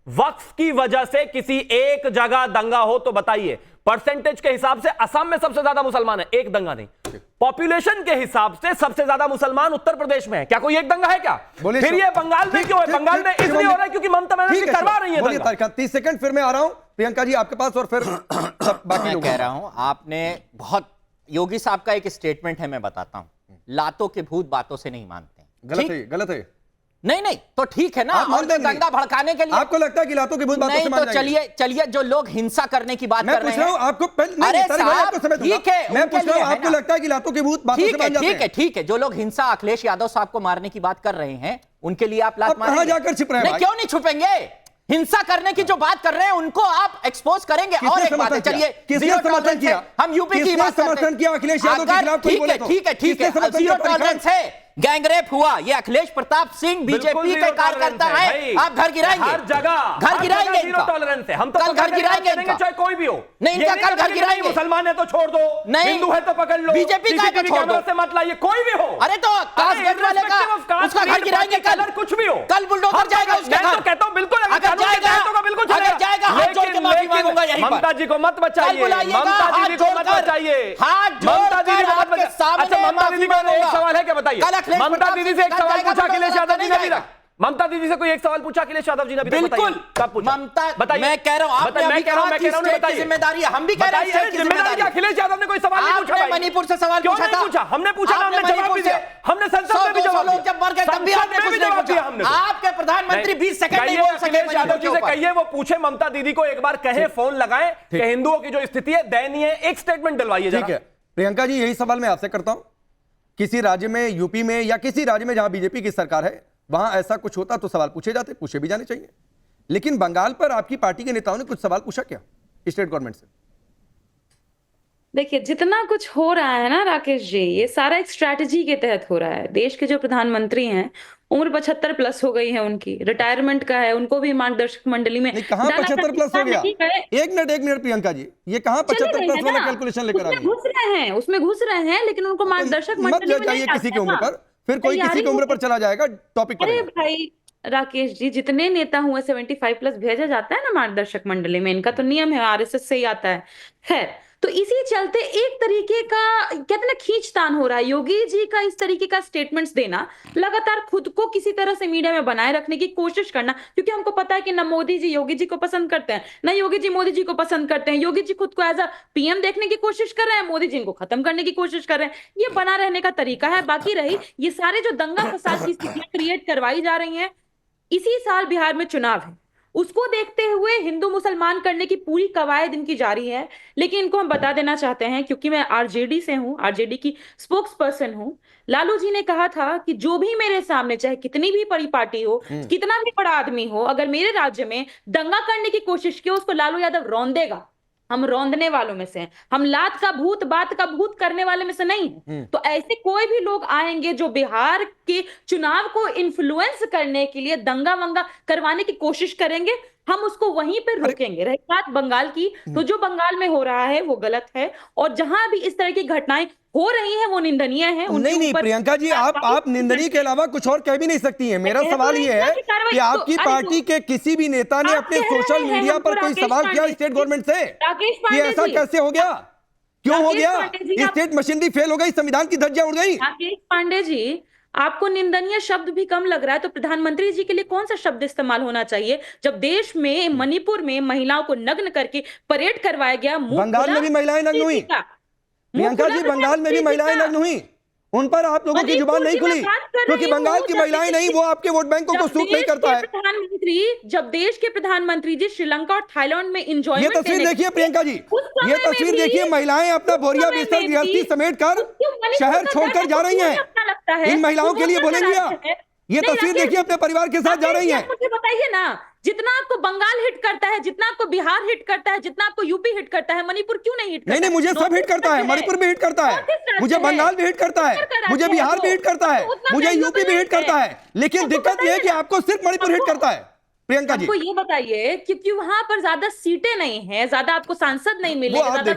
वक्फ की वजह से किसी एक जगह दंगा हो तो बताइए, परसेंटेज के हिसाब से असम में सबसे ज्यादा मुसलमान है, एक दंगा नहीं। पॉपुलेशन के हिसाब से सबसे ज्यादा मुसलमान उत्तर प्रदेश में है, क्या कोई एक दंगा है क्या? फिर ये बंगाल में क्यों है? बंगाल में इसलिए हो रहा है क्योंकि ममता बनर्जी करवा रही है। 30 सेकंड फिर मैं आ रहा हूं, प्रियंका जी आपके पास, और फिर बाकी मैं कह रहा हूं, आपने बहुत, योगी साहब का एक स्टेटमेंट है, मैं बताता हूं, लातों के भूत बातों से नहीं मानते। गलत है, गलत है। नहीं नहीं तो ठीक है ना, आप और मानते जो नहीं। दंगा भड़काने के लिए आपको लगता है कि लातों की भूत बातों से नहीं, मान तो जाएंगे? चलिए जो लोग हिंसा करने की बात मैं कर रहे पूछ रहा हैं, हूं आपको नहीं, अरे तारिक भाई, साहब, आपको समय दूंगा। ठीक है, मैं उनके पूछ रहा लिए हूं है आपको ना। लगता है कि लातों की भूत बातों से मान जाते हैं? ठीक है, जो लोग हिंसा अखिलेश यादव साहब को मारने की बात कर रहे हैं उनके लिए आप लात अब कहां मारेंगे? जाकर छिप रहे हैं नहीं, भाई? क्यों नहीं छुपेंगे? हिंसा करने की जो बात कर रहे हैं उनको आप एक्सपोज करेंगे। किसने और एक बात है, समर्थन किया? चलिए किसने जीरो समर्थन टॉलरेंस किया? है, हम यूपी की किसने बात करते हैं। समर्थन किया अखिलेश यादव के अगर खिलाफ? कोई बोले तो? ठीक है किसने समर्थन जीरो किया? टॉलरेंस है, गैंगरेप हुआ, ये अखिलेश प्रताप सिंह बीजेपी के कार्यकर्ता है, आप घर गिराएंगे, हर जगह घर गिराएंगे जीरो इनका। टॉलरेंस है। हम तो कल घर गिराएंगे करेंगे, इनका। चाहे कोई भी हो। नहीं, इनका कल घर गिराएंगे। मुसलमान है तो छोड़ दो, नहीं, हिंदू है तो पकड़ लो, बीजेपी का है तो CCTV छोड़ कैमरा दो। से मत लाइए, कोई भी हो। अरे तो कास्ट वाले का उसका घर गिराएंगे कल, कुछ भी हो, कल बुलडोजर जाएगा उसका घर। मैं तो कहता हूं बिल्कुल, अगर जाएगा, बिल्कुल अगर जाएगा हाथ जोड़ के माफी मांगूंगा यहीं पर। ममता जी को मत बचाइए, बुलाइएगा, ममता हाथ दीदी को मत जोड़कर, बचाइए, हाथ ममता जोड़कर दीदी को मत आपके बचाइए। सामने अच्छा, ममता माफी दीदी का एक मांगूंगा। सवाल है क्या बताइए? कल अखिलेश ममता प्रताप दीदी सिंह से एक घर सवाल जाएगा, पूछा अखिलेश यादव जी ने अभी जाएगा। तक? ममता दीदी से कोई एक सवाल पूछा अखिलेश यादव जी ने अभी तक? बिल्कुल। बताइए, कब पूछा? ममता, बताइए। मैं कह रहा हूं, आपने बताइए, अभी मैं कह रहा हूं, कहा कि उन्हें स्टेट की बताइए। जिम्मेदारी है, हम भी कह रहे हैं बताइए, स्टेट की जिम्मेदारी जिम्मेदारी है। अखिलेश यादव ने कोई सवाल नहीं पूछा आपने भाई। मणिपुर से सवाल क्यों पूछा नहीं था? पूछा? हमने पूछा ना, हमने जवाब भी दिया, हमने संसद में भी जवाब दिया, जब मर गए तब भी आपने कुछ नहीं पूछा। आपके प्रधानमंत्री 20 सेकंड नहीं बोल सके अखिलेश यादव जी से मणिपुर के कहिए, वो पूछे ममता दीदी को, एक बार कहे, फोन लगाएं कि हिंदुओं की जो स्थिति है दयनीय है, एक स्टेटमेंट दिलवाइए ठीक है प्रियंका जी, यही सवाल मैं आपसे करता हूं। किसी राज्य में, यूपी में या किसी राज्य में जहां बीजेपी की सरकार है, वहां ऐसा कुछ होता तो सवाल पूछे जाते, पूछे भी जाने चाहिए। लेकिन बंगाल पर आपकी पार्टी के नेताओं ने कुछ सवाल पूछा क्या स्टेट गवर्नमेंट से? देखिए, जितना कुछ हो रहा है ना राकेश जी, ये सारा एक स्ट्रैटेजी के तहत हो रहा है। देश के जो प्रधानमंत्री हैं, उम्र 75 प्लस हो गई है उनकी, रिटायरमेंट का है, उनको भी मार्गदर्शक मंडली में कहां 75 प्लस हो गया? एक मिनट प्रियंका जी, ये कहां 75 प्लस वाला कैलकुलेशन लेकर आ गई? उसमें घुस रहे हैं, लेकिन उनको मार्गदर्शक मत मंडली में जाइए नहीं किसी के डालते उम्र ना। पर, फिर कोई किसी के उम्र पर चला जाएगा, टॉपिक अरे पर। भाई राकेश जी, जितने नेता हुए 75 प्लस भेजा जाता है ना मार्गदर्शक मंडली में, इनका तो नियम है, आरएसएस से ही आता है। खैर, तो इसी चलते एक तरीके का कहते हैं ना खींचतान हो रहा है। योगी जी का इस तरीके का स्टेटमेंट्स देना, लगातार खुद को किसी तरह से मीडिया में बनाए रखने की कोशिश करना, क्योंकि हमको पता है कि ना मोदी जी योगी जी को पसंद करते हैं, ना योगी जी मोदी जी को पसंद करते हैं। योगी जी खुद को एज अ पीएम देखने की कोशिश कर रहे हैं, मोदी जी इनको खत्म करने की कोशिश कर रहे हैं। ये बना रहने का तरीका है। बाकी रही ये सारे जो दंगा फसाद की स्थितियां क्रिएट करवाई जा रही हैं, इसी साल बिहार में चुनाव है, उसको देखते हुए हिंदू मुसलमान करने की पूरी कवायद इनकी जारी है। लेकिन इनको हम बता देना चाहते हैं, क्योंकि मैं आरजेडी से हूं, आरजेडी की स्पोक्स पर्सन हूं। लालू जी ने कहा था कि जो भी मेरे सामने, चाहे कितनी भी बड़ी पार्टी हो, कितना भी बड़ा आदमी हो, अगर मेरे राज्य में दंगा करने की कोशिश की, उसको लालू यादव रौंदेगा। हम रौंदने वालों में से हैं, हम लात का भूत बात का भूत करने वाले में से नहीं हैं। तो ऐसे कोई भी लोग आएंगे जो बिहार के चुनाव को इन्फ्लुएंस करने के लिए दंगा वंगा करवाने की कोशिश करेंगे, हम उसको वहीं पर रोकेंगे। रही बात बंगाल की, तो जो बंगाल में हो रहा है वो गलत है, और जहां भी इस तरह की घटनाएं हो रही हैं वो निंदनीय है। नहीं प्रियंका जी, आप निंदनीय के अलावा कुछ और कह भी नहीं सकती हैं। मेरा सवाल ये है कि आपकी पार्टी के किसी भी नेता ने अपने सोशल मीडिया पर कोई सवाल किया स्टेट गवर्नमेंट से कि ऐसा कैसे हो गया, क्यों हो गया? स्टेट मशीनरी फेल हो गई, संविधान की धज्जियां उड़ गई। राकेश पांडे जी, आपको निंदनीय शब्द भी कम लग रहा है, तो प्रधानमंत्री जी के लिए कौन सा शब्द इस्तेमाल होना चाहिए जब देश में मणिपुर में महिलाओं को नग्न करके परेड करवाया गया? बंगाल में भी महिलाएं नग्न हुई प्रियंका जी, बंगाल में भी महिलाएं नग्न हुई, उन पर आप लोगों की जुबान नहीं खुली, क्योंकि बंगाल की महिलाएं नहीं, वो आपके वोट बैंकों को सूट नहीं करता है। प्रधानमंत्री, जब देश के प्रधानमंत्री जी श्रीलंका और थाईलैंड में एंजॉयमेंट, ये तस्वीर देखिए प्रियंका जी, ये तस्वीर देखिए, महिलाएं अपना बोरिया बिस्तर गृहस्थी समेट कर शहर छोड़कर जा रही हैं। इन महिलाओं के लिए बोलेंगे आप? ये तस्वीर देखिए, अपने परिवार के साथ जा रही हैं। मुझे बताइए ना, जितना आपको बंगाल हिट करता है, जितना आपको बिहार हिट करता है, जितना आपको यूपी हिट करता है, मणिपुर क्यों नहीं हिट करता? नहीं, मुझे सब हिट करता है, मणिपुर भी हिट करता है, मुझे बंगाल भी हिट करता है, मुझे बिहार भी हिट करता है, मुझे यूपी भी हिट करता है। लेकिन दिक्कत यह है कि आपको सिर्फ मणिपुर हिट करता है। प्रियंका जी, आपको ये बताइए, क्योंकि वहां पर ज्यादा सीटें नहीं है, ज्यादा आपको सांसद नहीं मिलेंगे, ज्यादा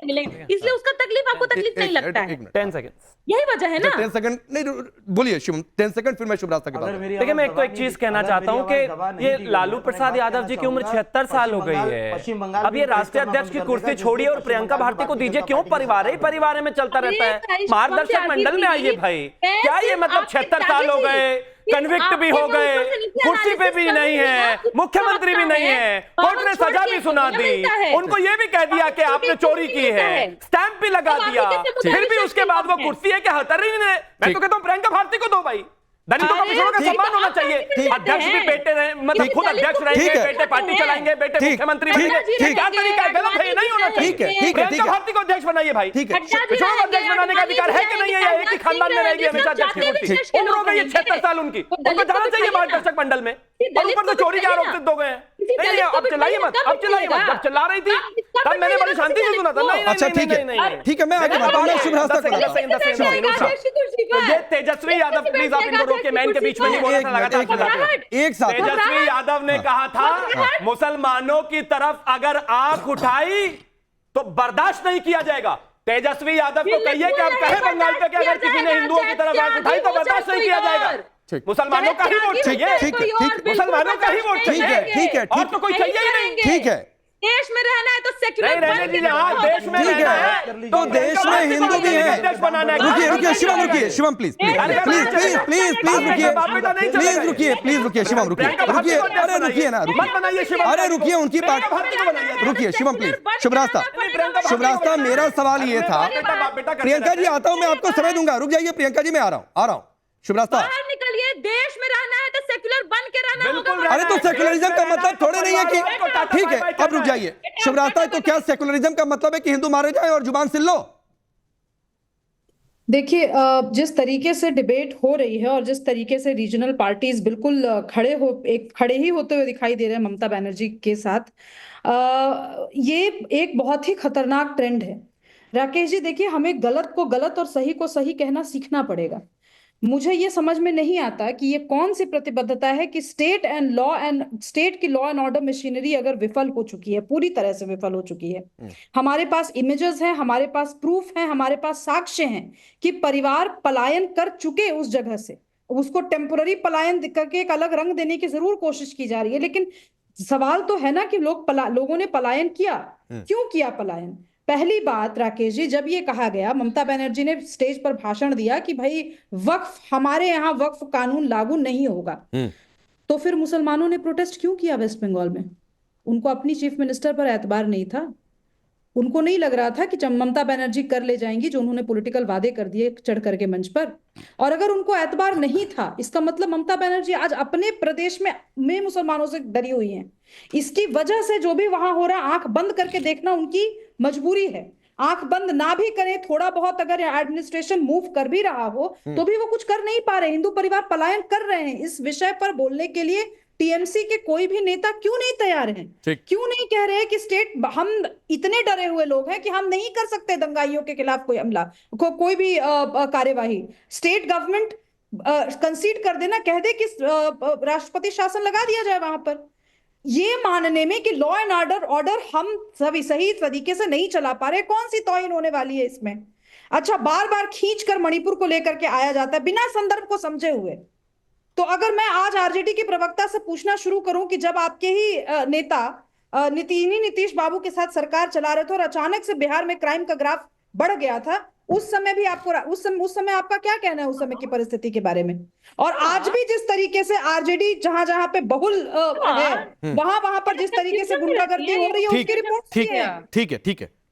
मिलेंगे, इसलिए उसका तकलीफ आपको तकलीफ नहीं लगता है। 10 सेकंड, यही वजह है ना। 10 सेकंड नहीं, बोलिए शिवम, 10 सेकंड, फिर मैं शुभराज तक बात। देखिए, मैं एक चीज कहना चाहता हूं कि ये लालू प्रसाद यादव जी की उम्र 76 साल हो गई है। अब ये राष्ट्रीय अध्यक्ष की कुर्सी छोड़िए और प्रियंका भारती को दीजिए। क्यों परिवार ही परिवार में चलता रहता है? मार्गदर्शक मंडल में आइए भाई। क्या ये मतलब 76 साल हो गए, कन्विक्ट भी हो गए, कुर्सी पे भी नहीं है, मुख्यमंत्री भी नहीं है, कोर्ट ने सजा भी सुना दी, उनको ये भी कह दिया कि आपने चोरी की है, स्टैंप भी लगा दिया, फिर भी उसके बाद वो कुर्सी है कि हतर ही नहीं। मैं तो कहता हूं प्रियंका भारती को दो भाई, दलितों का पिछड़ों का सम्मान होना चाहिए। अध्यक्ष भी बेटे रहे, मतलब खुद अध्यक्ष रहेंगे, बेटे पार्टी चलाएंगे, बेटे मुख्यमंत्री बनेंगे, क्या तरीका है? गलत है, नहीं होना चाहिए। प्रियंका भारती को अध्यक्ष बनाइए भाई, पिछड़ों को अध्यक्ष बनाने का अधिकार है कि नहीं है? एक ही खानदान में रहेगी हमेशा अध्यक्ष की कुर्सी, उम्र हो गई है 76 साल उनकी, उनको जाना चाहिए मार्गदर्शक मंडल में, और ऊपर से चोरी के आरोप सिद्ध हो गए हैं। नहीं, अब चिल्लाइए मत, अब चिल्लाइए मत। जब चिल्ला रही थी तब मैंने बड़ी शांति से सुना था। अच्छा ठीक है, ठीक है, मैं आगे बढ़ता हूं। शुभ रास्ता तो ये तेजस्वी यादव, प्लीज आप इनको रोकिए, मैं इनके बीच में नहीं बोला था लगातार। एक साथ तेजस्वी यादव ने कहा था मुसलमानों की तरफ अगर आंख उठाई तो बर्दाश्त नहीं किया जाएगा। तेजस्वी यादव को कहिए कि आप कहे बंगाल पे कि अगर किसी ने हिंदुओं की तरफ आंख उठाई तो बर्दाश्त नहीं किया जाएगा। मुसलमानों का ही वोट चाहिए, मुसलमानों का ही वोट चाहिए, ठीक है, और तो कोई चाहिए ही नहीं। ठीक है, देश में रहना है तो सेक्युलर नहीं रहने दीजिए। हाँ, देश में रहना है तो देश में हिंदू भी है। रुकिए शिवम, रुकिए Shivam, please please please please please please रुकिए, प्लीज रुकिए शिवम, रुकिए, अरे रुकिए ना, अरे रुकिए, उनकी बात रुकिए शिवम, प्लीज। शुभ रास्ता, मेरा सवाल ये था, प्रियंका जी आता हूं, मैं आपको समय दूंगा, रुक जाइए प्रियंका जी, मैं आ रहा हूं। शुभ रास्ता, बाहर निकलिए, देश में रहना है तो सेक्युलर बन के रहना होगा। अरे तो सेकुलरिज्म का मतलब थोड़े नहीं है कि, ठीक है अब रुक जाइए। शुभ रास्ता, तो क्या सेकुलरिज्म का मतलब है कि हिंदू मारे जाए और जुबान सिल लो? देखिए, जिस तरीके से डिबेट हो रही है और जिस तरीके से रीजनल पार्टीज बिल्कुल खड़े ही होते हुए दिखाई दे रहे हैं ममता बनर्जी के साथ, ये एक बहुत ही खतरनाक ट्रेंड है। राकेश जी देखिए, हमें गलत को गलत और सही को सही कहना सीखना पड़ेगा। मुझे ये समझ में नहीं आता कि ये कौन सी प्रतिबद्धता है कि स्टेट की लॉ एंड ऑर्डर मशीनरी अगर विफल हो चुकी है, पूरी तरह से विफल हो चुकी है, हमारे पास इमेजेस हैं, हमारे पास प्रूफ है, हमारे पास साक्ष्य हैं कि परिवार पलायन कर चुके उस जगह से, उसको टेम्पोररी पलायन करके एक अलग रंग देने की जरूर कोशिश की जा रही है, लेकिन सवाल तो है ना कि लोगों ने पलायन किया, क्यों किया पलायन? पहली बात राकेश जी, जब ये कहा गया, ममता बनर्जी ने स्टेज पर भाषण दिया कि भाई वक्फ, हमारे यहाँ वक्फ कानून लागू नहीं होगा, तो फिर मुसलमानों ने प्रोटेस्ट क्यों किया वेस्ट बंगाल में? उनको अपनी चीफ मिनिस्टर पर एतबार नहीं था? उनको नहीं लग रहा था कि ममता बनर्जी कर ले जाएंगी जो उन्होंने पॉलिटिकल वादे कर दिए चढ़ करके मंच पर? और अगर उनको एतबार नहीं था, इसका मतलब ममता बनर्जी आज अपने प्रदेश में मुसलमानों से डरी हुई हैं। इसकी वजह से जो भी वहां हो रहा, आंख बंद करके देखना उनकी मजबूरी है। आंख बंद ना भी करें, थोड़ा बहुत अगर एडमिनिस्ट्रेशन मूव कर भी रहा हो तो भी वो कुछ कर नहीं पा रहे। हिंदू परिवार पलायन कर रहे हैं। इस विषय पर बोलने के लिए टीएमसी के कोई भी नेता क्यों नहीं तैयार हैं? क्यों नहीं कह रहे कि स्टेट, हम इतने डरे हुए लोग हैं कि हम नहीं कर सकते दंगाइयों के खिलाफ कोई हमला, कोई भी कार्यवाही। स्टेट गवर्नमेंट कंसीड कर देना, कह दे कि राष्ट्रपति शासन लगा दिया जाए वहां पर। ये मानने में कि लॉ एंड ऑर्डर हम सभी सही तरीके से नहीं चला पा रहे, कौन सी तौहीन होने वाली है इसमें? अच्छा, बार बार खींच कर मणिपुर को लेकर के आया जाता है बिना संदर्भ को समझे हुए। तो अगर मैं आज आरजेडी के प्रवक्ता से पूछना शुरू करूं कि जब आपके ही नेता नीतीश बाबू के साथ सरकार चला रहे थे और अचानक से बिहार में क्राइम का ग्राफ बढ़ गया था, उस समय भी आपको उस समय आपका क्या कहना है उस समय की परिस्थिति के बारे में? और आज भी जिस तरीके से आरजेडी जहां जहां पे बहुल है, वहां पर जिस तरीके से गुंडागर्दी हो रही है, उसकी रिपोर्ट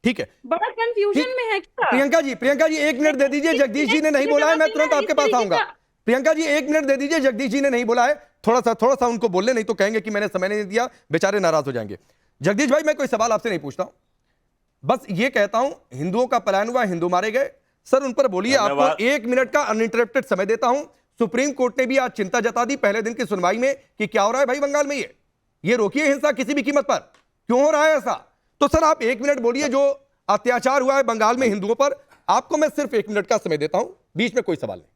ठीक है, बड़ा कंफ्यूजन में है क्या? प्रियंका जी 1 मिनट दे दीजिए, जगदीश जी ने नहीं बोला है, मैं तुरंत आपके पास आऊंगा। प्रियंका जी 1 मिनट दे दीजिए, जगदीश जी ने नहीं बोला है, थोड़ा सा उनको बोलने, नहीं तो कहेंगे कि मैंने समय नहीं दिया, बेचारे नाराज हो जाएंगे। जगदीश भाई, मैं कोई सवाल आपसे नहीं पूछता हूं, बस ये कहता हूं हिंदुओं का पलायन हुआ, हिंदू मारे गए, सर उन पर बोलिए। आपको 1 मिनट का अनइंटरप्टेड समय देता हूं। सुप्रीम कोर्ट ने भी आज चिंता जता दी पहले दिन की सुनवाई में कि क्या हो रहा है भाई बंगाल में, ये रोकिए हिंसा किसी भी कीमत पर, क्यों हो रहा है ऐसा? तो सर आप 1 मिनट बोलिए, जो अत्याचार हुआ है बंगाल में हिंदुओं पर, आपको मैं सिर्फ 1 मिनट का समय देता हूं, बीच में कोई सवाल नहीं।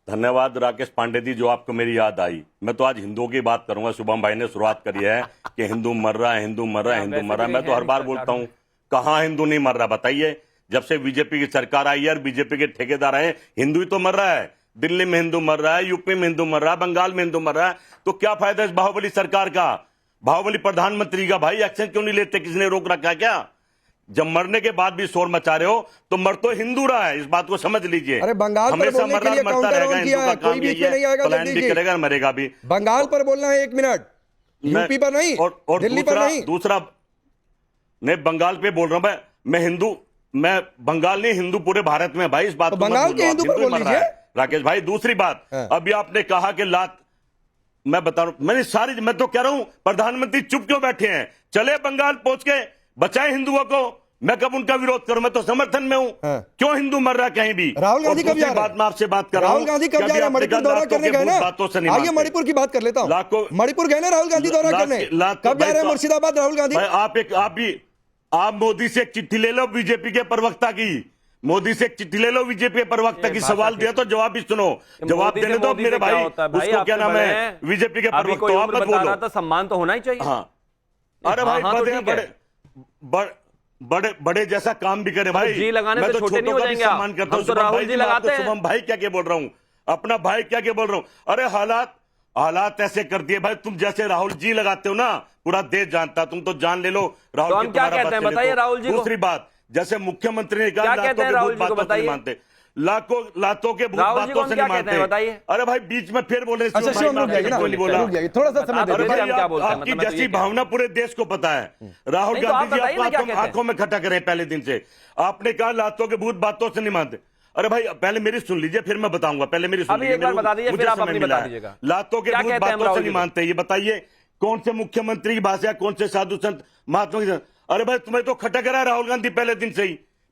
धन्यवाद राकेश पांडे जी, जो आपको मेरी याद आई। मैं तो आज हिंदुओं की बात करूंगा। शुभम भाई ने शुरुआत करी है कि हिंदू मर रहा है, हिंदू मर रहा है, हिंदू मर रहा है। मैं तो हर बार बोलता हूं, कहां हिंदू नहीं मर रहा बताइए? जब से बीजेपी की सरकार आई है और बीजेपी के ठेकेदार आए, हिंदू ही तो मर रहा है। दिल्ली में हिंदू मर रहा है, यूपी में हिंदू मर रहा है, बंगाल में हिंदू मर रहा है। तो क्या फायदा इस बाहुबली सरकार का, बाहुबली प्रधानमंत्री का? भाई एक्शन क्यों नहीं लेते? किसने रोक रखा है क्या? जब मरने के बाद भी शोर मचा रहे हो तो मर तो हिंदू रहा है, इस बात को समझ लीजिए। अरे बंगाल पर बोलने के लिए मरता रहेगा, हिंदू का काम यही है, प्लान भी करेगा, मरेगा भी। बंगाल पर बोलना है 1 मिनट, यूपी पर नहीं, और दिल्ली पर नहीं। दूसरा नहीं, बंगाल पे बोल रहा हूं मैं हिंदू मैं बंगाल नहीं, हिंदू पूरे भारत में भाई, इस बात तो को मत बंगाल भूलो, के आप हिंदू पर हिंदू ही बोल मर रहा है। लीजिए। राकेश भाई दूसरी बात, अभी आपने कहा कि मैं बता रहा हूं, मैं तो कह रहा हूं प्रधानमंत्री चुप क्यों बैठे हैं? चले बंगाल पहुंच के बचाए हिंदुओं को, मैं कब उनका विरोध करूं? मैं तो समर्थन में हूं। क्यों हिंदू मर रहा है कहीं भी? राहुल गांधी कब जा रहे हैं? मैं आपसे बात कर रहा हूं, राहुल गांधी कब जा रहे हैं? मणिपुर दौरा करने गए ना? बातों से नहीं आइए मानते। मणिपुर की बात कर लेता हूं। मणिपुर गए ना राहुल गांधी दौरा करने? कब जा रहे हैं मुर्शिदाबाद राहुल गांधी? आप मोदी से एक चिट्ठी ले लो बीजेपी के प्रवक्ता की, मोदी से एक चिट्ठी ले लो बीजेपी के प्रवक्ता की, सवाल दिया तो जवाब भी सुनो, जवाब देने दो मेरे भाई। उसको क्या नाम है बीजेपी के प्रवक्ता, आप मत बोलो। तो सम्मान तो होना ही चाहिए। हाँ अरे भाई बड़े जैसा काम भी करे भाई, जी लगाने मैं तो तो छोटे नहीं हो छोटों का भी जाएंगे आप। सम्मान करता हूँ। हम तो राहुल जी लगाते हैं। शुभम भाई क्या बोल रहा हूँ, अपना भाई क्या बोल रहा हूँ। अरे हालात ऐसे कर दिए भाई, तुम जैसे राहुल जी लगाते हो ना पूरा देश जानता, तुम तो जान ले लो राहुल तो हम क्या कहते हैं बताइए राहुल जी को। दूसरी बात, जैसे मुख्यमंत्री ने कहा क्या कहते हैं राहुल जी को बताइए, मानते लातों के भूत राहुल जी को बातों हम से क्या नहीं कहते हैं मानते। बताइए। अरे भाई बीच में फिर बोल रहे अच्छा शिवम रुक जाइए ना, रुक जाइए थोड़ा सा समय दे दीजिए। आपकी जैसी भावना पूरे देश को पता है। राहुल गांधी जी आपको आंखों में खटा करे पहले दिन से, आपने कहा लातों के भूत बातों से नहीं मानते। अरे भाई पहले मेरी सुन लीजिए फिर मैं बताऊंगा, पहले मेरी सुन लीजिए, मुझे समय मिला है। लातों के भूत बातों से नहीं मानते, ये बताइए कौन से मुख्यमंत्री की भाषा, कौन से साधु संत महात्मा की। अरे भाई तुम्हें तो खटक रहा है राहुल गांधी,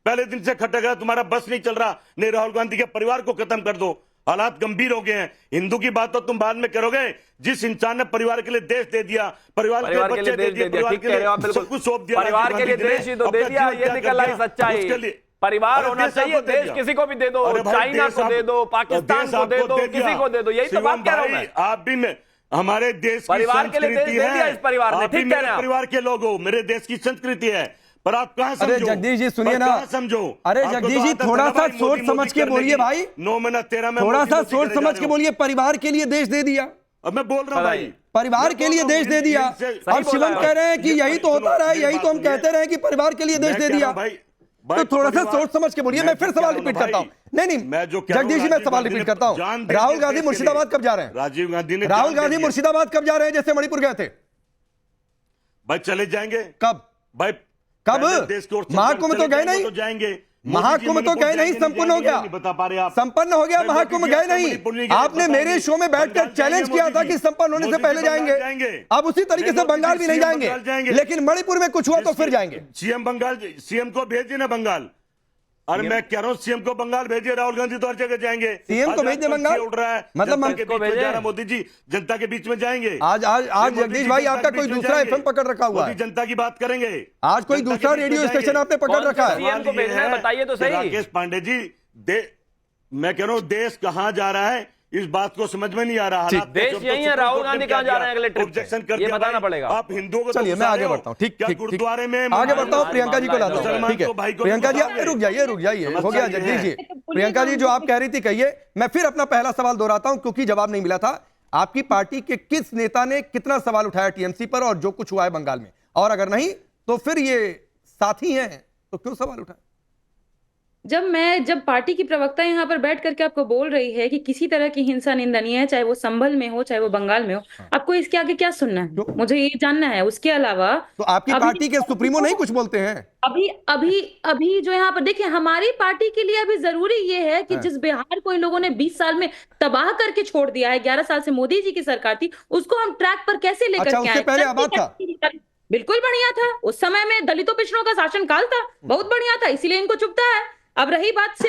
पहले दिन से खटक रहा, तुम्हारा बस नहीं चल रहा। नहीं राहुल गांधी के परिवार को खत्म कर दो, हालात गंभीर हो गए हैं। हिंदू की बात तो तुम बाद में करोगे, जिस इंसान ने परिवार के लिए देश दे दिया, परिवार के लिए बच्चे दे दिए, परिवार के लिए सब कुछ सौंप दिया, परिवार के लिए देश ही तो दे दिया, ये निकल आई सच्चाई। परिवार होना चाहिए, देश किसी को भी दे दो, चाइना को दे दो, पाकिस्तान को दे दो, किसी को दे दो, यही तो बात कह रहा हूं मैं। आप भी हमारे देश परिवार के लिए देश दे दिया इस परिवार ने, ठीक कह रहे हैं। परिवार के लोग हो, मेरे देश की संस्कृति है, पर आप कहां समझो? अरे जगदीश जी सुनिए ना, समझो। अरे जगदीश जी थोड़ा सा सोच समझ के बोलिए भाई, 9 महीना 13 में थोड़ा सा सोच समझ के बोलिए। परिवार के लिए देश दे दिया, अब मैं बोल रहा हूं भाई, परिवार के लिए देश दे दिया। अब शिवम कह रहे हैं कि यही तो होता रहा, यही तो हम कहते रहे कि परिवार के लिए देश दे दिया। तो थोड़ा सा सोच समझ के बोलिए। मैं फिर सवाल रिपीट करता हूँ, नहीं जगदीश जी मैं सवाल रिपीट करता हूँ। राहुल गांधी मुर्शिदाबाद कब जा रहे हैं? राजीव गांधी ने राहुल गांधी मुर्शिदाबाद कब जा रहे हैं जैसे मणिपुर गए थे? भाई चले जाएंगे। कब भाई कब? महाकुंभ तो गए नहीं, तो जाएंगे। महाकुंभ तो गए नहीं, संपन्न हो गया, बता पा रहे आप, संपन्न हो गया महाकुंभ, गए नहीं। आपने मेरे शो में बैठकर चैलेंज किया था कि संपन्न होने से पहले जाएंगे। अब उसी तरीके से बंगाल भी नहीं जाएंगे, लेकिन मणिपुर में कुछ हुआ तो फिर जाएंगे। सीएम को भेजिए ना बंगाल। अरे मैं कह रहा हूँ सीएम को बंगाल भेजिए, राहुल गांधी तो हर जगह जाएंगे। सीएम को भेजिए बंगाल उड़ रहा है, मतलब जनता के बीच में जा रहा है मोदी जी, जनता के बीच में जाएंगे। आज जगदीश भाई आपका कोई दूसरा एफएम पकड़ रखा हुआ है, जनता की बात करेंगे। आज कोई दूसरा रेडियो स्टेशन आपने पकड़ रखा है, बताइए तो सही। राकेश पांडे जी, मैं कह रहा हूँ देश कहाँ जा रहा है इस बात को समझ में नहीं आ रहा। देश यही है, राहुल गांधी कहाँ जा रहे हैं अगले ट्रिप? ऑब्जेक्शन कर ये बताना पड़ेगा। आप हिंदुओं को, चलिए मैं आगे बढ़ता हूँ, ठीक गुरुद्वारे में आगे बढ़ता हूँ। प्रियंका जी को लाता हूँ, ठीक है प्रियंका जी रुक जाइए, हो गया जगदीश जी। प्रियंका जी जो आप कह रही थी कहिए। मैं फिर अपना पहला सवाल दोहराता हूं क्योंकि जवाब नहीं मिला था। आपकी पार्टी के किस नेता ने कितना सवाल उठाया टीएमसी पर और जो कुछ हुआ है बंगाल में, और अगर नहीं तो फिर ये साथी हैं तो क्यों सवाल उठाए? जब पार्टी की प्रवक्ता यहाँ पर बैठ करके आपको बोल रही है कि किसी तरह की हिंसा निंदनीय है, चाहे वो संभल में हो चाहे वो बंगाल में हो, आपको इसके आगे क्या सुनना है? मुझे ये जानना है। उसके अलावा तो आपकी पार्टी के सुप्रीमो नहीं कुछ बोलते हैं? अभी जो यहाँ पर देखिए, हमारी पार्टी के लिए अभी जरूरी ये है कि जिस बिहार को इन लोगों ने 20 साल में तबाह करके छोड़ दिया है, 11 साल से मोदी जी की सरकार थी, उसको हम ट्रैक पर कैसे लेकर के आए? पहले आबाद था, बिल्कुल बढ़िया था। उस समय में दलितों पिछड़ों का शासन काल था, बहुत बढ़िया था, इसीलिए इनको चुभता है। अब रही बात,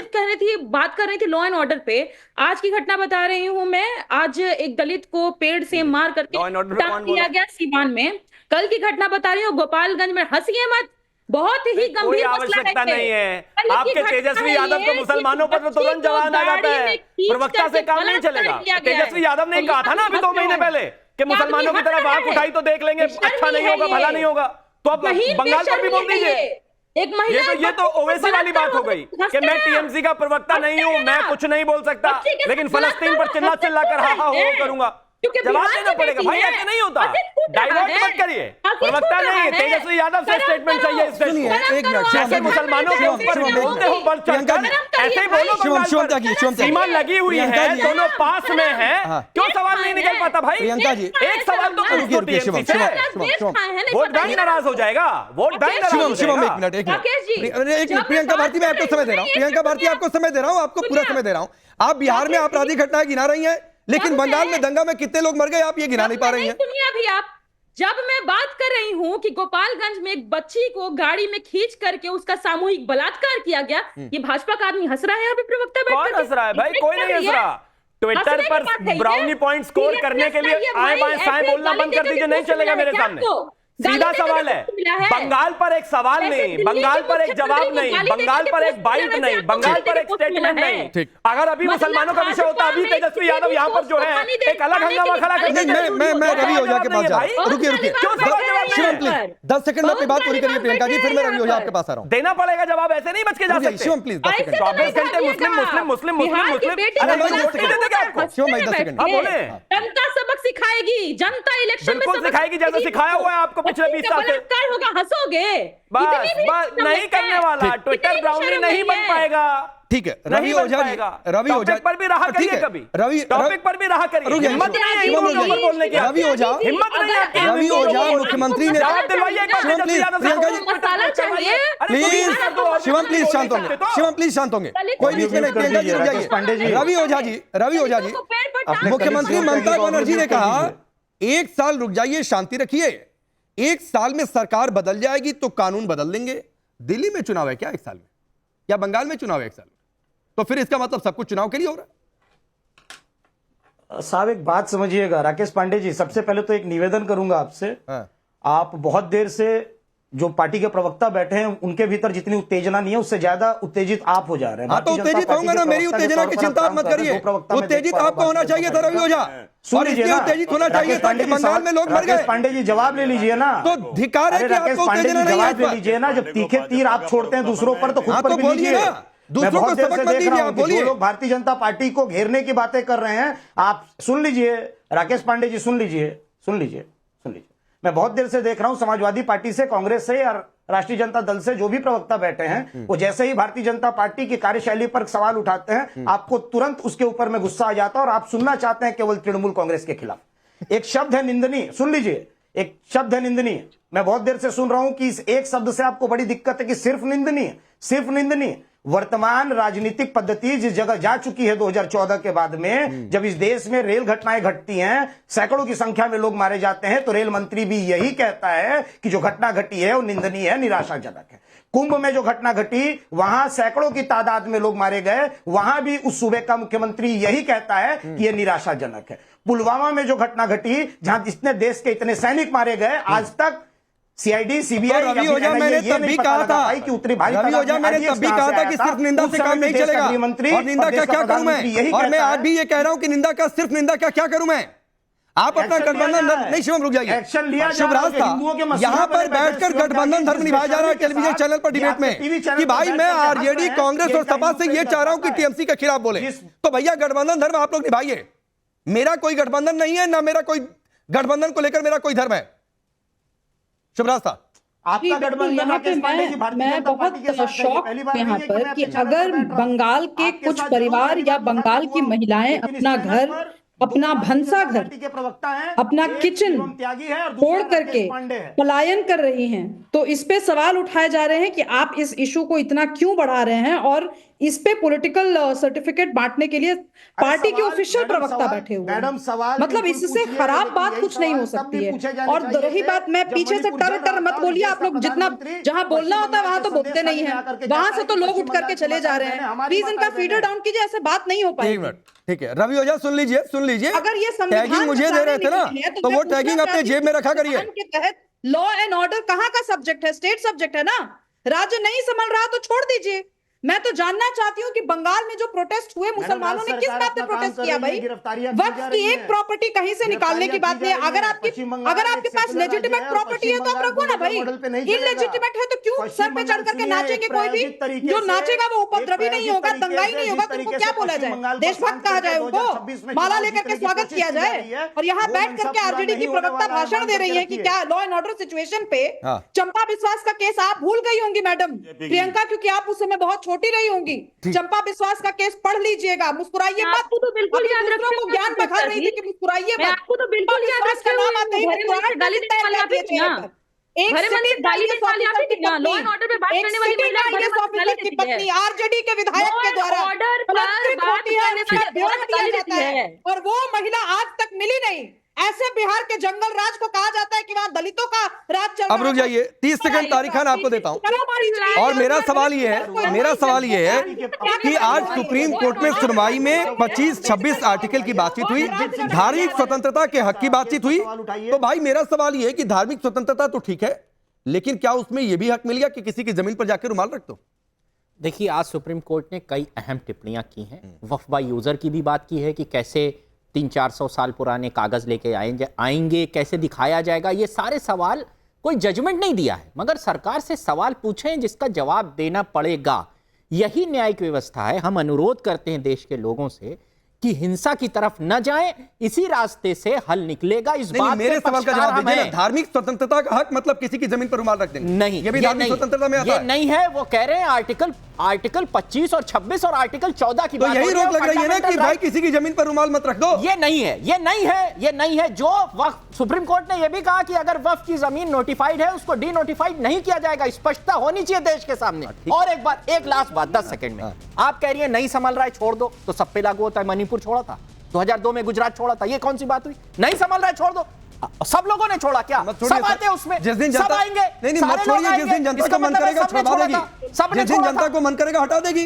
बात कर रही थी लॉ एंड ऑर्डर पे। आज की घटना बता रही हूं मैं। आज एक दलित को पेड़ से मार करके टांग दिया गया सीवान में। कल की घटना बता रही हूँ गोपालगंज में। हंसिए मत, बहुत ही गंभीर आवश्यकता नहीं है। आपके तेजस्वी यादव को मुसलमानों पर तुरंत जवान आ जाता है, प्रवक्ता से काम नहीं चलेगा। तेजस्वी यादव ने कहा था ना अभी 2 महीने पहले कि मुसलमानों की तरफ आंख उठाई तो देख लेंगे, अच्छा नहीं होगा, भला नहीं होगा। तो अब बंगाल पर भी बोल दीजिए। एक महिला, ये तो ओवैसी वाली बात हो गई कि मैं टीएमसी का प्रवक्ता नहीं हूं, मैं कुछ नहीं बोल सकता, लेकिन फलस्तीन पर चिल्ला कर हा हो करूंगा। जवाब देना पड़ेगा भाई, ऐसे नहीं होता। डाइवर्ट मत करिए, प्रवक्ता नहीं, तेजस्वी यादव से स्टेटमेंट चाहिए इस देश को। जैसे मुसलमानों के ऊपर बोलते हो बढ़ चढ़कर, ऐसे ही बोलो। सीमा लगी हुई है, दोनों पास में है, क्यों सवाल नहीं निकल पाता भाई। प्रियंका जी, एक सवाल तो पूछ दो टीएमसी से। वोट बैंक नाराज हो जाएगा, वोट बैंक नाराज हो शिवम जाएगा। एक मिनट प्रियंका भारती मैं आपको समय दे रहा हूँ, प्रियंका भारती आपको समय दे रहा हूँ, आपको पूरा समय दे रहा हूँ। आप बिहार में आपराधिक घटनाएं गिना रही हैं, लेकिन बंगाल में दंगा में कितने लोग मर गए आप ये गिना नहीं पा रही हैं। सुनिए अभी आप, जब मैं बात कर रही हूँ कि गोपालगंज में एक बच्ची को गाड़ी में खींच करके उसका सामूहिक बलात्कार किया गया, ये भाजपा का आदमी हंस रहा है अभी प्रवक्ता बैठ कौन हंस रहा है भाई? कोई नहीं हंस रहा। ट्विटर पर ब्राउनी पॉइंट स्कोर करने के लिए आए बाएं साएं बोलना बंद कर दीजिए, नहीं चलेगा मेरे सामने। सीधा सवाल है, बंगाल पर एक सवाल नहीं, बंगाल पर एक जवाब नहीं, बंगाल पर एक बाइट नहीं, बंगाल पर एक स्टेटमेंट नहीं। अगर अभी मुसलमानों का विषय होता, अभी तेजस्वी यादव यहाँ पर जो है एक अलग हंगामा खड़ा कर देते। मैं रवि ओझा के पास जा रहा हूं। रुकिए शिवम प्लीज 10 सेकंड में अपनी बात पूरी करिए प्रियंका जी, फिर मैं रवि ओझा आपके पास आ रहा हूं। देना पड़ेगा जवाब, ऐसे नहीं बच के जा सकते। Shivam please 10 second. 24 घंटे मुस्लिम मुस्लिम मुस्लिम मुस्लिम मुस्लिम, अरे आपको शिवम भाई 10 सेकंड। आप बोले जनता सबक सिखाएगी, जनता इलेक्शन में बिल्कुल सिखाएगी, जैसे सिखाया हुआ है आपको पिछले 20 साल से। होगा, हंसोगे बस नहीं करने वाला, ट्विटर ब्राउनी नहीं बन पाएगा। ठीक है रवि ओझा जी, रवि ओझा पर भी रहा करिए, कभी रवि टॉपिक पर भी रहा करिए। हिम्मत नहीं है बोलने की, रवि ओझा, हिम्मत नहीं है। रवि ओझा मुख्यमंत्री ने जवाब दिलवाइए एक बार तेजस्वी यादव से। प्रियंका जी मसाला चाहिए प्लीज, शिवम प्लीज शांत होंगे, शिवम प्लीज शांत होंगे, कोई बीच में नहीं। प्रियंका जी रुक जाइए। रवि ओझा जी, मुख्यमंत्री ममता बनर्जी ने कहा 1 साल रुक जाइए, शांति रखिए, 1 साल में सरकार बदल जाएगी तो कानून बदल देंगे। दिल्ली में चुनाव है क्या 1 साल में, या बंगाल में चुनाव है 1 साल में? तो फिर इसका मतलब सब कुछ चुनाव के लिए हो रहा है। साहब एक बात समझिएगा राकेश पांडे जी, सबसे पहले तो एक निवेदन करूंगा आपसे। आप बहुत देर से जो पार्टी के प्रवक्ता बैठे हैं उनके भीतर जितनी उत्तेजना नहीं है उससे ज्यादा उत्तेजित आप हो जा रहे हैं। हाँ तो उत्तेजित होगा ना, मेरी उत्तेजना की चिंता आप मत करिए। उत्तेजित आपको होना चाहिए था रवि ओझा, और इसलिए उत्तेजित होना चाहिए था कि बंगाल में लोग मर गए। पांडे जी जवाब ले लीजिए ना, तो धिक्कार है कि आपको उत्तेजना नहीं है। जवाब ले लीजिए ना, जब तीखे तीर आप छोड़ते हैं दूसरों पर तो खुद पर भी बोलिए ना, दूसरों को सबक मत दीजिए, आप बोलिए। जो लोग भारतीय जनता पार्टी को घेरने की बातें कर रहे हैं, आप सुन लीजिए राकेश पांडे जी, सुन लीजिए। मैं बहुत देर से देख रहा हूं समाजवादी पार्टी से, कांग्रेस से या राष्ट्रीय जनता दल से जो भी प्रवक्ता बैठे हैं, वो जैसे ही भारतीय जनता पार्टी की कार्यशैली पर सवाल उठाते हैं आपको तुरंत उसके ऊपर में गुस्सा आ जाता है और आप सुनना चाहते हैं केवल तृणमूल कांग्रेस के खिलाफ। एक शब्द है निंदनीय, सुन लीजिए, एक शब्द है निंदनीय। मैं बहुत देर से सुन रहा हूं कि इस एक शब्द से आपको बड़ी दिक्कत है कि सिर्फ निंदनीय। वर्तमान राजनीतिक पद्धति जिस जगह जा चुकी है 2014 के बाद में, जब इस देश में रेल घटनाएं घटती हैं, सैकड़ों की संख्या में लोग मारे जाते हैं, तो रेल मंत्री भी यही कहता है कि जो घटना घटी है वो निंदनीय है, निराशाजनक है। कुंभ में जो घटना घटी वहां सैकड़ों की तादाद में लोग मारे गए, वहां भी उस सूबे का मुख्यमंत्री यही कहता है कि यह निराशाजनक है। पुलवामा में जो घटना घटी, जहां इतने देश के इतने सैनिक मारे गए, आज तक सीआईडी सीबीआई रवि ओझा मैंने तब भी कहा था, रवि ओझा मैंने तब भी कहा था कि सिर्फ निंदा से काम नहीं चलेगा, और निंदा का क्या करूं मैं, और मैं आज भी ये कह रहा हूं कि निंदा का सिर्फ निंदा का क्या करूं मैं। आप अपना गठबंधन नहीं, शिवम रुक जाइए, शिवराज था यहां पर बैठकर गठबंधन धर्म निभाया जा रहा है टेलीविजन चैनल पर डिबेट में कि भाई मैं आरजेडी कांग्रेस और सपा से ये चाह रहा हूं कि टीएमसी के खिलाफ बोले। तो भैया गठबंधन धर्म आप लोग निभाइए, मेरा कोई गठबंधन नहीं है, ना मेरा कोई गठबंधन को लेकर मेरा कोई धर्म है। शिवराज था आपका गठबंधन, मैं बहुत शॉक यहाँ पर कि अगर बंगाल के कुछ परिवार या बंगाल की महिलाएं अपना घर, अपना भंसा घर, अपना किचन तोड़ करके पलायन कर रही हैं, तो इस पे सवाल उठाए जा रहे हैं कि आप इस इशू को इतना क्यों बढ़ा रहे हैं, और इस पे पॉलिटिकल सर्टिफिकेट बांटने के लिए पार्टी के ऑफिशियल प्रवक्ता बैठे हुए हैं। मतलब इससे खराब बात कुछ नहीं हो सकती है। और रही बात, मैं पीछे से टर मत बोलिए, आप लोग जितना जहां बोलना होता है वहां तो बोलते नहीं है, वहां से तो लोग उठ करके चले जा रहे हैं। प्लीज इनका फीडर डाउन कीजिए, ऐसे बात नहीं हो पाएगी। ठीक है रवि ओझा सुन लीजिए, अगर ये टैगिंग मुझे दे रहे थे ना, तो वो टैगिंग अपने जेब में रखा करिए। के तहत लॉ एंड ऑर्डर कहाँ का सब्जेक्ट है? स्टेट सब्जेक्ट है ना। राज्य नहीं संभल रहा तो छोड़ दीजिए। मैं तो जानना चाहती हूँ कि बंगाल में जो प्रोटेस्ट हुए मुसलमानों ने किस बात पे प्रोटेस्ट किया भाई? वक्फ की एक प्रॉपर्टी कहीं से निकालने की बात नहीं है। अगर आपके पास लेजिटिमेट प्रॉपर्टी है तो आप रखो ना भाई, इनलेजिटिमेट है तो क्यों सर पे चढ़ करके नाचेंगे? कोई भी जो नाचेगा वो उपद्रवी नहीं होगा, दंगाई नहीं होगा, तो उनको क्या बोला जाए? देशभक्त कहा जाए? उनको माला लेकर के स्वागत किया जाए? और यहाँ बैठ करके आरजेडी की प्रवक्ता भाषण दे रही है कि क्या लॉ एंड ऑर्डर सिचुएशन पे चंपा विश्वास का केस आप भूल गई होंगी मैडम प्रियंका, क्योंकि आप उस समय बहुत छोटी नहीं होंगी। चंपा विश्वास का केस पढ़ लीजिएगा, मुस्कुराइए मत। आपको तो बिल्कुल अभी याद दूसरों रखते को हुए ज्ञान बखा रही थी कि मुस्कुराइए मैं मत। आपको तो बिल्कुल याद विश्वास का रखते नाम आते ही हुए मुस्कुराहट गाली नहीं देने वाली तैर आप ही जाती थी है ना। चेहरे पर। एक भरे मंदिर सिटिंग गाली IAS देने वाली आप ऑफिसर ही की थी ना। लॉ पत्नी, एंड ऑर्डर पे बात एक करने वाली सिटिंग महिला भरे IAS मंदिर गाली ऑफिसर की देती है। पत्नी आरजेडी के विधायक लॉ के एंड द्वारा ऑर्डर पर बलात्कृत बात होती है, करने उसका वाली ब्यौरा औरत दिया गाली जाता देती है है। और वो महिला आज तक मिली नहीं। ऐसे बिहार के जंगल राज को कहा जाता है कि वहां दलितों का राज चल रहा अब रुक जाइए, 30 सेकंड तारिक खान आपको देता हूं। और मेरा सवाल ये है कि आज सुप्रीम कोर्ट में सुनवाई में 25-26 आर्टिकल की बातचीत हुई, धार्मिक स्वतंत्रता के हक की बातचीत हुई। तो भाई मेरा सवाल ये है कि धार्मिक स्वतंत्रता तो ठीक है, लेकिन क्या उसमें यह भी हक मिल गया कि किसी की जमीन पर जाकर रुमाल रख दो? देखिए, आज सुप्रीम कोर्ट ने कई अहम टिप्पणियां की हैं। वक्फ बाय यूजर की भी बात की है कि कैसे 300-400 साल पुराने कागज लेके आएंगे, कैसे दिखाया जाएगा। ये सारे सवाल, कोई जजमेंट नहीं दिया है, मगर सरकार से सवाल पूछें जिसका जवाब देना पड़ेगा। यही न्यायिक व्यवस्था है। हम अनुरोध करते हैं देश के लोगों से कि हिंसा की तरफ न जाएं, इसी रास्ते से हल निकलेगा। इस बात मेरे सवाल का जवाब दीजिए ना। धार्मिक स्वतंत्रता का हक मतलब किसी की जमीन पर रुमाल रख देंगे? नहीं, ये भी धार्मिक स्वतंत्रता में आता है? नहीं है। वो कह रहे हैं आर्टिकल 25 और 26 और आर्टिकल 14 की तो बात यही रोक लग रही है ना कि भाई किसी की जमीन पर रुमाल मत रख दो। ये नहीं है। जो वक्फ, सुप्रीम कोर्ट ने यह भी कहा कि अगर वक्फ की जमीन नोटिफाइड है उसको डी नोटिफाइड नहीं किया जाएगा। स्पष्टता होनी चाहिए देश के सामने। और एक लास्ट बात 10 सेकंड में, आप कह रही है नहीं संभल रहा है छोड़ दो, तो सब पे लागू होता है। मणिपुर छोड़ा था, 2002 में गुजरात छोड़ा था, ये कौन सी बात हुई? नहीं संभल रहा है छोड़ दो। सब लोगों ने छोड़ा क्या? सब आते हैं उसमें, जिस दिन सब जनता आएंगे। नहीं मत छोड़िए, जिस दिन जनता को मन करेगा छुड़वा देगी, जिस दिन जनता को मन करेगा हटा देगी।